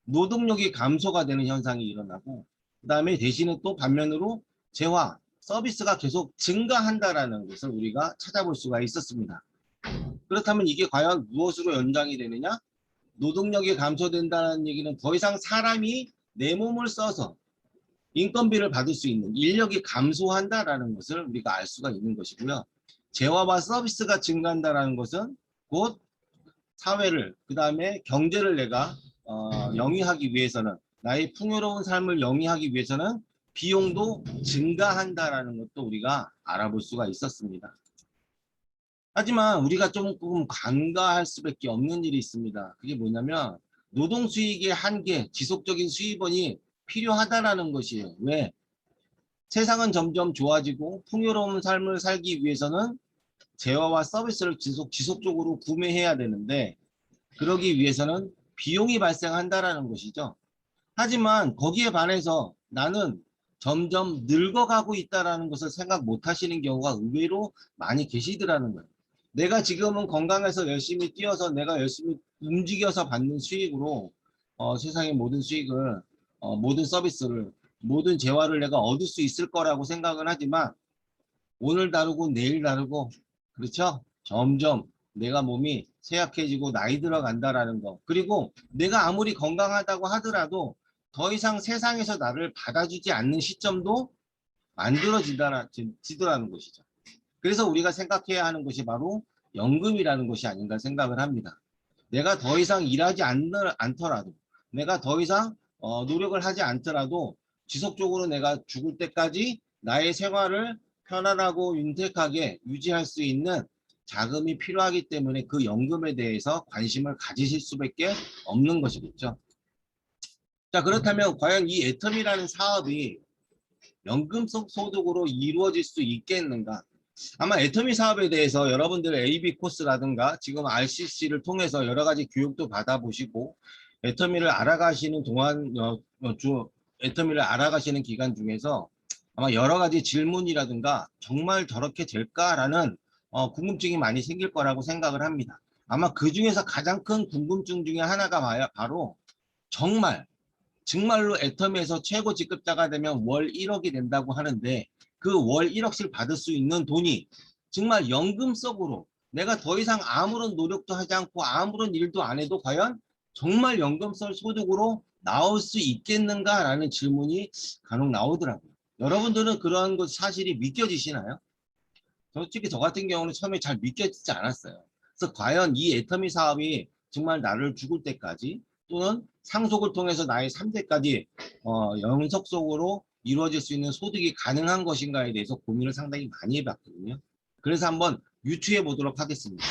노동력이 감소가 되는 현상이 일어나고, 그 다음에 대신에 또 반면으로 재화, 서비스가 계속 증가한다라는 것을 우리가 찾아볼 수가 있었습니다. 그렇다면 이게 과연 무엇으로 연장이 되느냐? 노동력이 감소된다는 얘기는 더 이상 사람이 내 몸을 써서 인건비를 받을 수 있는 인력이 감소한다라는 것을 우리가 알 수가 있는 것이고요. 재화와 서비스가 증가한다라는 것은 곧 사회를, 그 다음에 경제를 내가 영위하기 위해서는, 나의 풍요로운 삶을 영위하기 위해서는 비용도 증가한다라는 것도 우리가 알아볼 수가 있었습니다. 하지만 우리가 조금 간과할 수밖에 없는 일이 있습니다. 그게 뭐냐면 노동 수익의 한계, 지속적인 수입원이 필요하다라는 것이에요. 왜? 세상은 점점 좋아지고 풍요로운 삶을 살기 위해서는 재화와 서비스를 지속적으로 구매해야 되는데, 그러기 위해서는 비용이 발생한다라는 것이죠. 하지만 거기에 반해서 나는 점점 늙어가고 있다는 것을 생각 못 하시는 경우가 의외로 많이 계시더라는 거예요. 내가 지금은 건강해서 열심히 뛰어서 내가 열심히 움직여서 받는 수익으로 세상의 모든 수익을, 모든 서비스를, 모든 재화를 내가 얻을 수 있을 거라고 생각은 하지만 오늘 다르고 내일 다르고, 그렇죠? 점점 내가 몸이 쇠약해지고 나이 들어간다라는 거, 그리고 내가 아무리 건강하다고 하더라도 더 이상 세상에서 나를 받아주지 않는 시점도 만들어지더라는 것이죠. 그래서 우리가 생각해야 하는 것이 바로 연금이라는 것이 아닌가 생각을 합니다. 내가 더 이상 일하지 않더라도, 내가 더 이상 노력을 하지 않더라도 지속적으로 내가 죽을 때까지 나의 생활을 편안하고 윤택하게 유지할 수 있는 자금이 필요하기 때문에 그 연금에 대해서 관심을 가지실 수밖에 없는 것이겠죠. 자, 그렇다면 과연 이 애텀이라는 사업이 연금 속 소득으로 이루어질 수 있겠는가? 아마 애터미 사업에 대해서 여러분들 AB 코스라든가 지금 RCC를 통해서 여러 가지 교육도 받아보시고 애터미를 알아가시는 동안 애터미를 알아가시는 기간 중에서 아마 여러 가지 질문이라든가 정말 저렇게 될까라는 궁금증이 많이 생길 거라고 생각을 합니다. 아마 그 중에서 가장 큰 궁금증 중에 하나가 바로 정말로 애터미에서 최고 직급자가 되면 월 1억이 된다고 하는데 그 월 1억씩 받을 수 있는 돈이 정말 연금 속으로 내가 더 이상 아무런 노력도 하지 않고 아무런 일도 안 해도 과연 정말 연금 속 소득으로 나올 수 있겠는가라는 질문이 간혹 나오더라고요. 여러분들은 그런 것 사실이 믿겨지시나요? 솔직히 저 같은 경우는 처음에 잘 믿겨지지 않았어요. 그래서 과연 이 애터미 사업이 정말 나를 죽을 때까지 또는 상속을 통해서 나의 3대까지 연속적으로 이루어질 수 있는 소득이 가능한 것인가에 대해서 고민을 상당히 많이 해봤거든요. 그래서 한번 유추해 보도록 하겠습니다.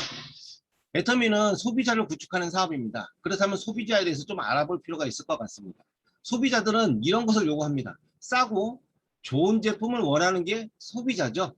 애터미는 소비자를 구축하는 사업입니다. 그렇다면 소비자에 대해서 좀 알아볼 필요가 있을 것 같습니다. 소비자들은 이런 것을 요구합니다. 싸고 좋은 제품을 원하는 게 소비자죠.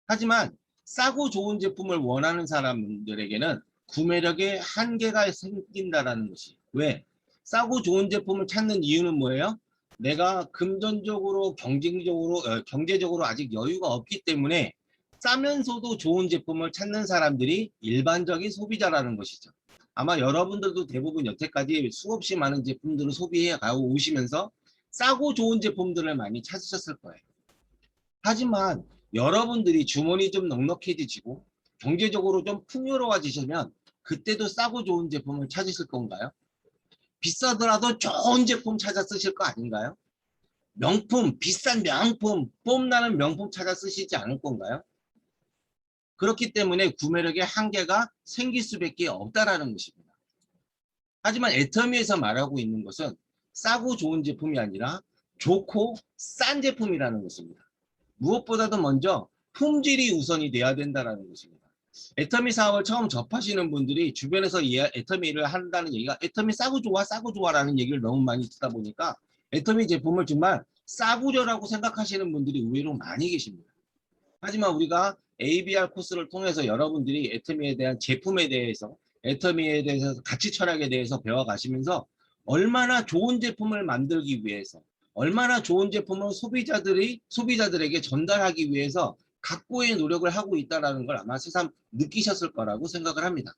하지만 싸고 좋은 제품을 원하는 사람들에게는 구매력에 한계가 생긴다는 것이. 왜? 싸고 좋은 제품을 찾는 이유는 뭐예요? 내가 금전적으로 경제적으로 아직 여유가 없기 때문에 싸면서도 좋은 제품을 찾는 사람들이 일반적인 소비자라는 것이죠. 아마 여러분들도 대부분 여태까지 수없이 많은 제품들을 소비해 가고 오시면서 싸고 좋은 제품들을 많이 찾으셨을 거예요. 하지만 여러분들이 주머니 좀 넉넉해지시고 경제적으로 좀 풍요로워지시면 그때도 싸고 좋은 제품을 찾으실 건가요? 비싸더라도 좋은 제품 찾아 쓰실 거 아닌가요? 명품, 비싼 명품, 뽐나는 명품 찾아 쓰시지 않을 건가요? 그렇기 때문에 구매력에 한계가 생길 수밖에 없다라는 것입니다. 하지만 애터미에서 말하고 있는 것은 싸고 좋은 제품이 아니라 좋고 싼 제품이라는 것입니다. 무엇보다도 먼저 품질이 우선이 돼야 된다는 것입니다. 애터미 사업을 처음 접하시는 분들이 주변에서 애터미를 한다는 얘기가 애터미 싸고 좋아라는 얘기를 너무 많이 듣다 보니까 애터미 제품을 정말 싸구려라고 생각하시는 분들이 의외로 많이 계십니다. 하지만 우리가 ABR 코스를 통해서 여러분들이 애터미에 대한 제품에 대해서 애터미에 대해서 가치 철학에 대해서 배워가시면서 얼마나 좋은 제품을 만들기 위해서 얼마나 좋은 제품을 소비자들에게 전달하기 위해서 각고의 노력을 하고 있다는 걸 아마 새삼 느끼셨을 거라고 생각을 합니다.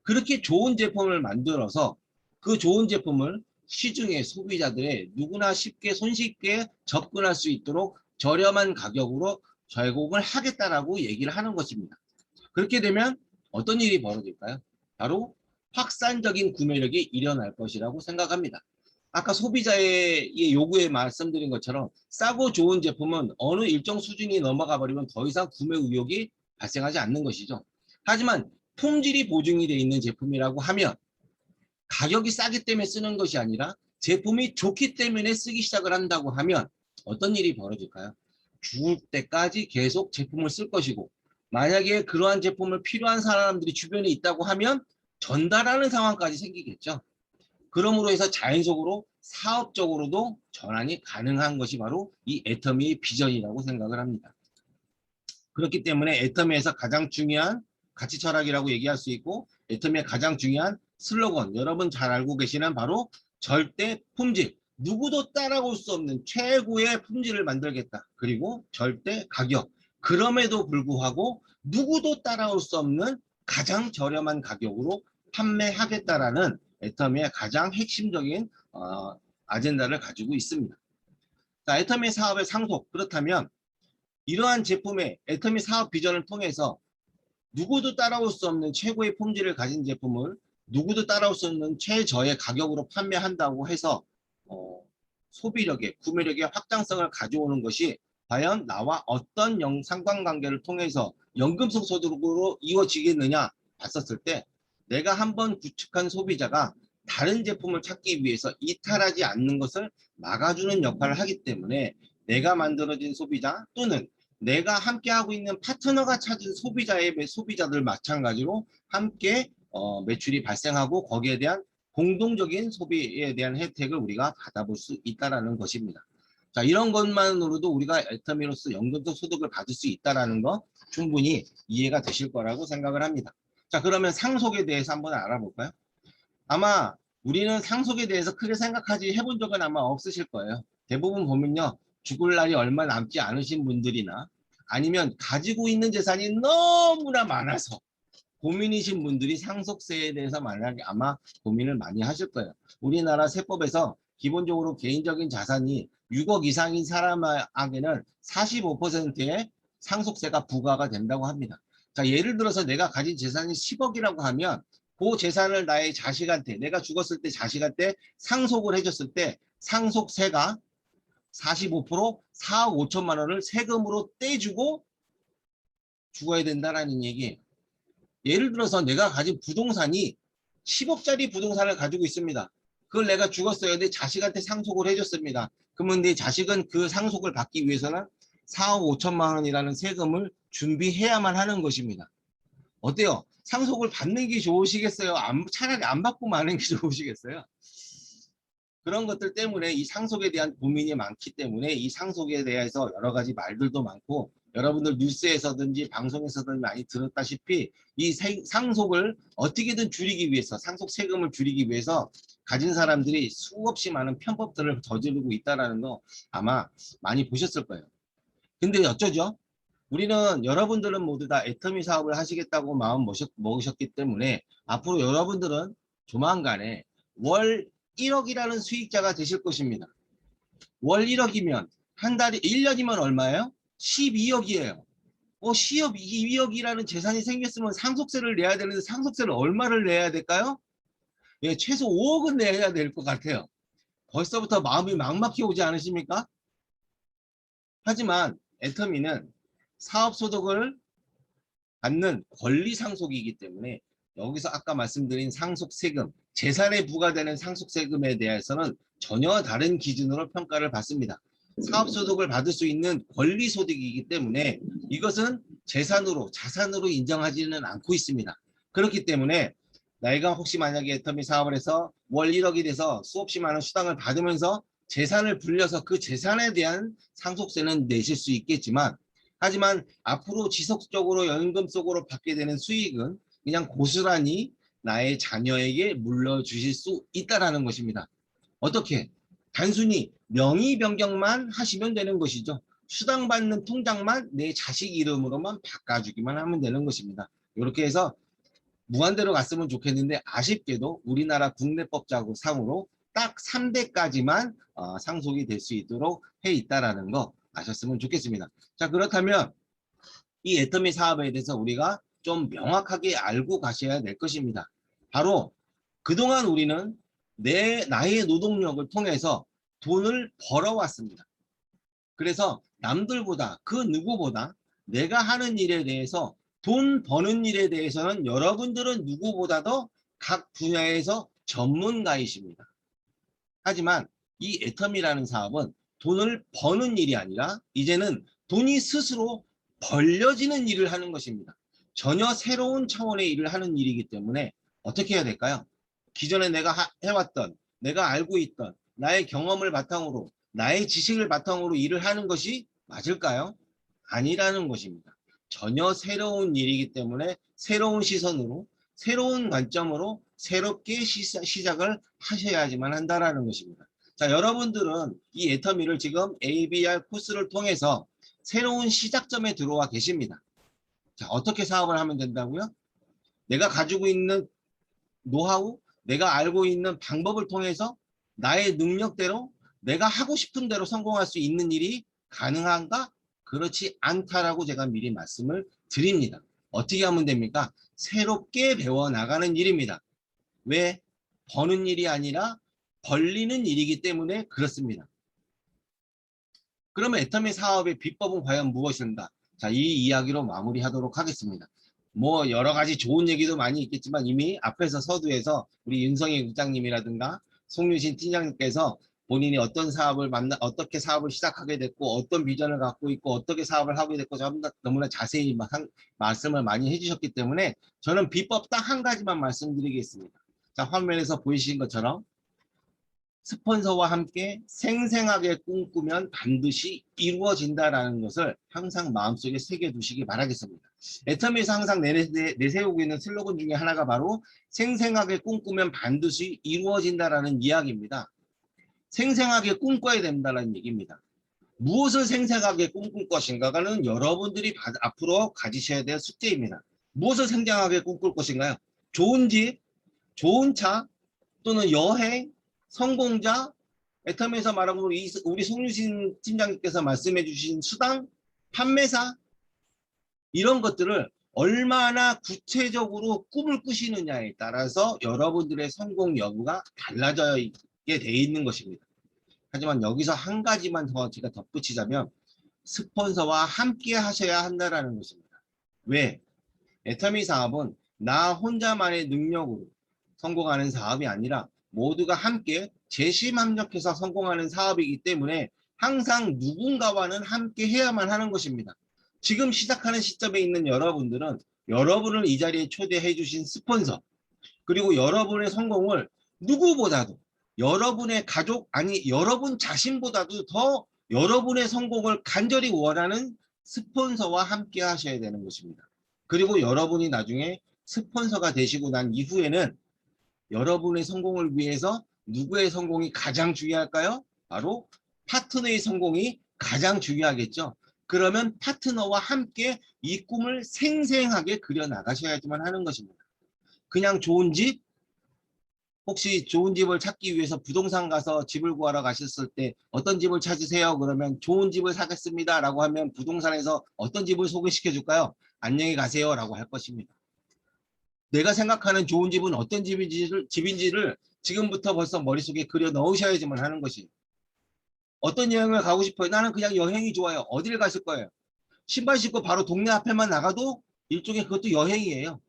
그렇게 좋은 제품을 만들어서 그 좋은 제품을 시중의 소비자들의 누구나 쉽게 손쉽게 접근할 수 있도록 저렴한 가격으로 제공을 하겠다라고 얘기를 하는 것입니다. 그렇게 되면 어떤 일이 벌어질까요? 바로 확산적인 구매력이 일어날 것이라고 생각합니다. 아까 소비자의 요구에 말씀드린 것처럼 싸고 좋은 제품은 어느 일정 수준이 넘어가 버리면 더 이상 구매 의욕이 발생하지 않는 것이죠. 하지만 품질이 보증이 되어 있는 제품이라고 하면 가격이 싸기 때문에 쓰는 것이 아니라 제품이 좋기 때문에 쓰기 시작을 한다고 하면 어떤 일이 벌어질까요? 죽을 때까지 계속 제품을 쓸 것이고 만약에 그러한 제품을 필요한 사람들이 주변에 있다고 하면 전달하는 상황까지 생기겠죠. 그러므로 해서 자연적으로 사업적으로도 전환이 가능한 것이 바로 이 애터미의 비전이라고 생각을 합니다. 그렇기 때문에 애터미에서 가장 중요한 가치 철학이라고 얘기할 수 있고 애터미의 가장 중요한 슬로건 여러분 잘 알고 계시는 바로 절대 품질 누구도 따라올 수 없는 최고의 품질을 만들겠다. 그리고 절대 가격 그럼에도 불구하고 누구도 따라올 수 없는 가장 저렴한 가격으로 판매하겠다라는 애터미의 가장 핵심적인 아젠다를 가지고 있습니다. 자, 애터미 사업의 상속 그렇다면 이러한 제품의 애터미 사업 비전을 통해서 누구도 따라올 수 없는 최고의 품질을 가진 제품을 누구도 따라올 수 없는 최저의 가격으로 판매한다고 해서 소비력의 구매력의 확장성을 가져오는 것이 과연 나와 어떤 상관관계를 통해서 연금성 소득으로 이루어지겠느냐 봤었을 때 내가 한번 구축한 소비자가 다른 제품을 찾기 위해서 이탈하지 않는 것을 막아주는 역할을 하기 때문에 내가 만들어진 소비자 또는 내가 함께하고 있는 파트너가 찾은 소비자들 마찬가지로 함께 매출이 발생하고 거기에 대한 공동적인 소비에 대한 혜택을 우리가 받아볼 수 있다는 것입니다. 자, 이런 것만으로도 우리가 애터미로서 연금성 소득을 받을 수 있다는 거 충분히 이해가 되실 거라고 생각을 합니다. 자, 그러면 상속에 대해서 한번 알아볼까요? 아마 우리는 상속에 대해서 크게 생각하지 해본 적은 아마 없으실 거예요. 대부분 보면요, 죽을 날이 얼마 남지 않으신 분들이나 아니면 가지고 있는 재산이 너무나 많아서 고민이신 분들이 상속세에 대해서 만약에 아마 고민을 많이 하실 거예요. 우리나라 세법에서 기본적으로 개인적인 자산이 6억 이상인 사람에게는 45%의 상속세가 부과가 된다고 합니다. 자, 예를 들어서 내가 가진 재산이 10억이라고 하면 그 재산을 나의 자식한테, 내가 죽었을 때 자식한테 상속을 해줬을 때 상속세가 45% 4억 5천만 원을 세금으로 떼주고 죽어야 된다는 얘기예요. 예를 들어서 내가 가진 부동산이 10억짜리 부동산을 가지고 있습니다. 그걸 내가 죽었어요. 내 자식한테 상속을 해줬습니다. 그러면 내 자식은 그 상속을 받기 위해서는 4억 5천만 원이라는 세금을 준비해야만 하는 것입니다. 어때요? 상속을 받는 게 좋으시겠어요? 차라리 안 받고 마는 게 좋으시겠어요? 그런 것들 때문에 이 상속에 대한 고민이 많기 때문에 이 상속에 대해서 여러 가지 말들도 많고 여러분들 뉴스에서든지 방송에서든 많이 들었다시피 이 상속을 어떻게든 줄이기 위해서 상속 세금을 줄이기 위해서 가진 사람들이 수없이 많은 편법들을 저지르고 있다는 거 아마 많이 보셨을 거예요. 근데 어쩌죠? 우리는 여러분들은 모두 다 애터미 사업을 하시겠다고 마음 먹으셨기 때문에 앞으로 여러분들은 조만간에 월 1억이라는 수익자가 되실 것입니다. 월 1억이면 한 달에 1년이면 얼마예요? 12억이에요. 12억이라는 재산이 생겼으면 상속세를 내야 되는데 상속세를 얼마를 내야 될까요? 예, 최소 5억은 내야 될 것 같아요. 벌써부터 마음이 막막해 오지 않으십니까? 하지만 애터미는 사업소득을 받는 권리상속이기 때문에 여기서 아까 말씀드린 상속세금, 재산에 부과되는 상속세금에 대해서는 전혀 다른 기준으로 평가를 받습니다. 사업소득을 받을 수 있는 권리소득이기 때문에 이것은 재산으로, 자산으로 인정하지는 않고 있습니다. 그렇기 때문에 나이가 혹시 만약에 애터미 사업을 해서 월 1억이 돼서 수없이 많은 수당을 받으면서 재산을 불려서 그 재산에 대한 상속세는 내실 수 있겠지만 하지만 앞으로 지속적으로 연금 속으로 받게 되는 수익은 그냥 고스란히 나의 자녀에게 물려주실 수 있다는 것입니다. 어떻게? 단순히 명의 변경만 하시면 되는 것이죠. 수당받는 통장만 내 자식 이름으로만 바꿔주기만 하면 되는 것입니다. 이렇게 해서 무한대로 갔으면 좋겠는데 아쉽게도 우리나라 국내법상으로 딱 3대까지만 상속이 될 수 있도록 해 있다는 거 아셨으면 좋겠습니다. 자, 그렇다면 이 애터미 사업에 대해서 우리가 좀 명확하게 알고 가셔야 될 것입니다. 바로 그동안 우리는 나의 노동력을 통해서 돈을 벌어왔습니다. 그래서 남들보다 그 누구보다 내가 하는 일에 대해서 돈 버는 일에 대해서는 여러분들은 누구보다도 각 분야에서 전문가이십니다. 하지만 이 애터미라는 사업은 돈을 버는 일이 아니라 이제는 돈이 스스로 벌려지는 일을 하는 것입니다. 전혀 새로운 차원의 일을 하는 일이기 때문에 어떻게 해야 될까요? 기존에 내가 해왔던, 내가 알고 있던 나의 경험을 바탕으로, 나의 지식을 바탕으로 일을 하는 것이 맞을까요? 아니라는 것입니다. 전혀 새로운 일이기 때문에 새로운 시선으로, 새로운 관점으로 새롭게 시작을 하셔야지만 한다는 것입니다. 자, 여러분들은 이 애터미를 지금 ABR 코스를 통해서 새로운 시작점에 들어와 계십니다. 자, 어떻게 사업을 하면 된다고요? 내가 가지고 있는 노하우, 내가 알고 있는 방법을 통해서 나의 능력대로 내가 하고 싶은 대로 성공할 수 있는 일이 가능한가? 그렇지 않다라고 제가 미리 말씀을 드립니다. 어떻게 하면 됩니까? 새롭게 배워나가는 일입니다. 왜? 버는 일이 아니라 벌리는 일이기 때문에 그렇습니다. 그러면 애터미 사업의 비법은 과연 무엇인가? 자, 이 이야기로 마무리하도록 하겠습니다. 뭐 여러 가지 좋은 얘기도 많이 있겠지만 이미 앞에서 서두에서 우리 윤성희 국장님이라든가 송유신 팀장님께서 본인이 어떤 사업을 어떻게 사업을 시작하게 됐고 어떤 비전을 갖고 있고 어떻게 사업을 하게 됐고 너무나 자세히 말씀을 많이 해주셨기 때문에 저는 비법 딱 한 가지만 말씀드리겠습니다. 자, 화면에서 보이신 것처럼 스폰서와 함께 생생하게 꿈꾸면 반드시 이루어진다라는 것을 항상 마음속에 새겨두시기 바라겠습니다. 애터미에서 항상 내세우고 있는 슬로건 중에 하나가 바로 생생하게 꿈꾸면 반드시 이루어진다라는 이야기입니다. 생생하게 꿈꿔야 된다는 얘기입니다. 무엇을 생생하게 꿈꿀 것인가는 여러분들이 앞으로 가지셔야 될 숙제입니다. 무엇을 생생하게 꿈꿀 것인가요? 좋은 집, 좋은 차, 또는 여행, 성공자, 애터미에서 말하고 우리 송유신 팀장님께서 말씀해 주신 수당, 판매사, 이런 것들을 얼마나 구체적으로 꿈을 꾸시느냐에 따라서 여러분들의 성공 여부가 달라지게 돼 있는 것입니다. 하지만 여기서 한 가지만 더 제가 덧붙이자면 스폰서와 함께 하셔야 한다는 것입니다. 왜? 애터미 사업은 나 혼자만의 능력으로 성공하는 사업이 아니라 모두가 함께 재심합력해서 성공하는 사업이기 때문에 항상 누군가와는 함께 해야만 하는 것입니다. 지금 시작하는 시점에 있는 여러분들은 여러분을 이 자리에 초대해 주신 스폰서, 그리고 여러분의 성공을 누구보다도 여러분의 가족, 아니 여러분 자신보다도 더 여러분의 성공을 간절히 원하는 스폰서와 함께 하셔야 되는 것입니다. 그리고 여러분이 나중에 스폰서가 되시고 난 이후에는 여러분의 성공을 위해서 누구의 성공이 가장 중요할까요? 바로 파트너의 성공이 가장 중요하겠죠. 그러면 파트너와 함께 이 꿈을 생생하게 그려나가셔야지만 하는 것입니다. 그냥 좋은 집, 혹시 좋은 집을 찾기 위해서 부동산 가서 집을 구하러 가셨을 때 어떤 집을 찾으세요? 그러면 좋은 집을 사겠습니다 라고 하면 부동산에서 어떤 집을 소개시켜 줄까요? 안녕히 가세요 라고 할 것입니다. 내가 생각하는 좋은 집은 어떤 집인지를 지금부터 벌써 머릿속에 그려 넣으셔야지만 하는 것이에요. 어떤 여행을 가고 싶어요? 나는 그냥 여행이 좋아요. 어디를 가실 거예요? 신발 신고 바로 동네 앞에만 나가도 일종의 그것도 여행이에요.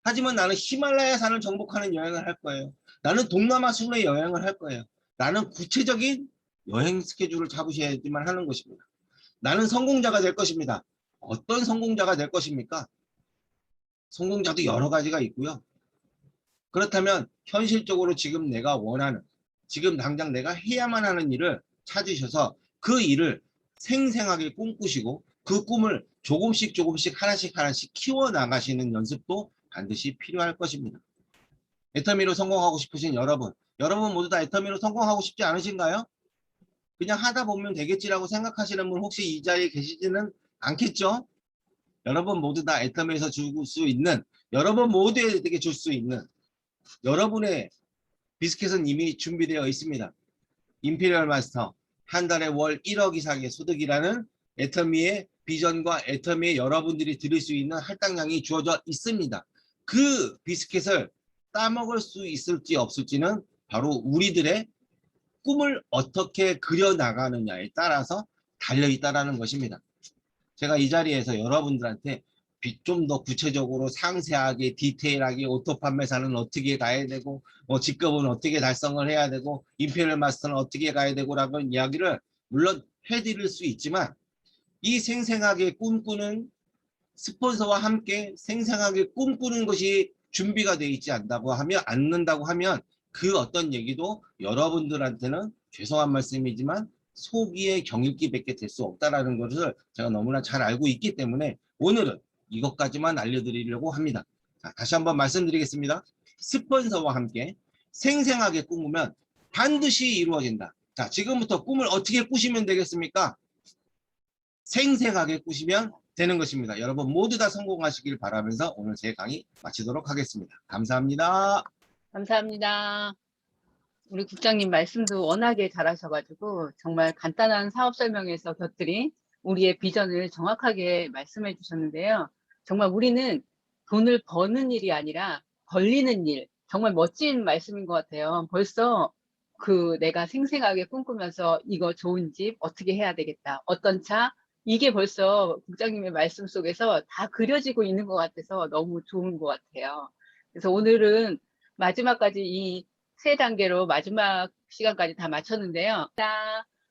하지만 나는 히말라야 산을 정복하는 여행을 할 거예요. 나는 동남아 순회 여행을 할 거예요. 나는 구체적인 여행 스케줄을 잡으셔야지만 하는 것입니다. 나는 성공자가 될 것입니다. 어떤 성공자가 될 것입니까? 성공자도 여러 가지가 있고요. 그렇다면 현실적으로 지금 내가 원하는, 지금 당장 내가 해야만 하는 일을 찾으셔서 그 일을 생생하게 꿈꾸시고 그 꿈을 조금씩 하나씩 키워나가시는 연습도 반드시 필요할 것입니다. 애터미로 성공하고 싶으신 여러분 모두 다 애터미로 성공하고 싶지 않으신가요? 그냥 하다 보면 되겠지라고 생각하시는 분 혹시 이 자리에 계시지는 않겠죠? 여러분 모두 다 애터미에서 줄 수 있는, 여러분 모두에게 줄 수 있는 여러분의 비스켓은 이미 준비되어 있습니다. 임페리얼 마스터, 한 달에 월 1억 이상의 소득이라는 애터미의 비전과 애터미의 여러분들이 들을 수 있는 할당량이 주어져 있습니다. 그 비스켓을 따먹을 수 있을지 없을지는 바로 우리들의 꿈을 어떻게 그려나가느냐에 따라서 달려있다는 것입니다. 제가 이 자리에서 여러분들한테 좀 더 구체적으로 상세하게 디테일하게 오토 판매사는 어떻게 가야 되고 직급은 어떻게 달성을 해야 되고 임페리얼 마스터는 어떻게 가야 되고 라는 이야기를 물론 해드릴 수 있지만 이 생생하게 꿈꾸는 스폰서와 함께 생생하게 꿈꾸는 것이 준비가 되어 있지 않는다고 하면 그 어떤 얘기도 여러분들한테는 죄송한 말씀이지만 소기의 경읽기밖에 될 수 없다는 것을 제가 너무나 잘 알고 있기 때문에 오늘은 이것까지만 알려드리려고 합니다. 자, 다시 한번 말씀드리겠습니다. 스폰서와 함께 생생하게 꿈꾸면 반드시 이루어진다. 자, 지금부터 꿈을 어떻게 꾸시면 되겠습니까? 생생하게 꾸시면 되는 것입니다. 여러분 모두 다 성공하시길 바라면서 오늘 제 강의 마치도록 하겠습니다. 감사합니다. 감사합니다. 우리 국장님 말씀도 워낙에 잘하셔가지고 정말 간단한 사업 설명에서 곁들인 우리의 비전을 정확하게 말씀해 주셨는데요. 정말 우리는 돈을 버는 일이 아니라 벌리는 일, 정말 멋진 말씀인 것 같아요. 벌써 내가 생생하게 꿈꾸면서 이거 좋은 집 어떻게 해야 되겠다. 어떤 차? 이게 벌써 국장님의 말씀 속에서 다 그려지고 있는 것 같아서 너무 좋은 것 같아요. 그래서 오늘은 마지막까지 이 세 단계로 마지막 시간까지 다 마쳤는데요.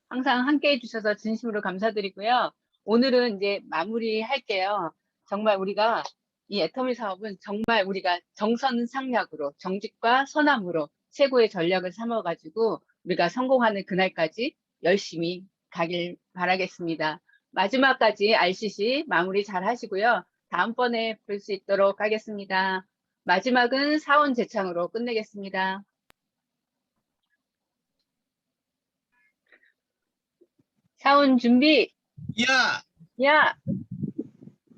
항상 함께 해주셔서 진심으로 감사드리고요. 오늘은 이제 마무리할게요. 정말 우리가 이 애터미 사업은 정말 우리가 정선상략으로 정직과 선함으로 최고의 전략을 삼아가지고 우리가 성공하는 그날까지 열심히 가길 바라겠습니다. 마지막까지 RCC 마무리 잘 하시고요. 다음번에 볼 수 있도록 하겠습니다. 마지막은 사원 제창으로 끝내겠습니다. 사원 준비, 야, 야,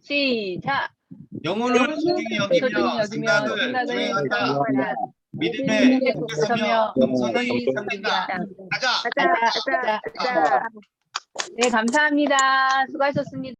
시작. 영혼을 소중히 여기며 생각을 진행한다. 믿음에 굳게 서며 겸손히 섬긴다. 가자. 가자. 네, 감사합니다. 수고하셨습니다.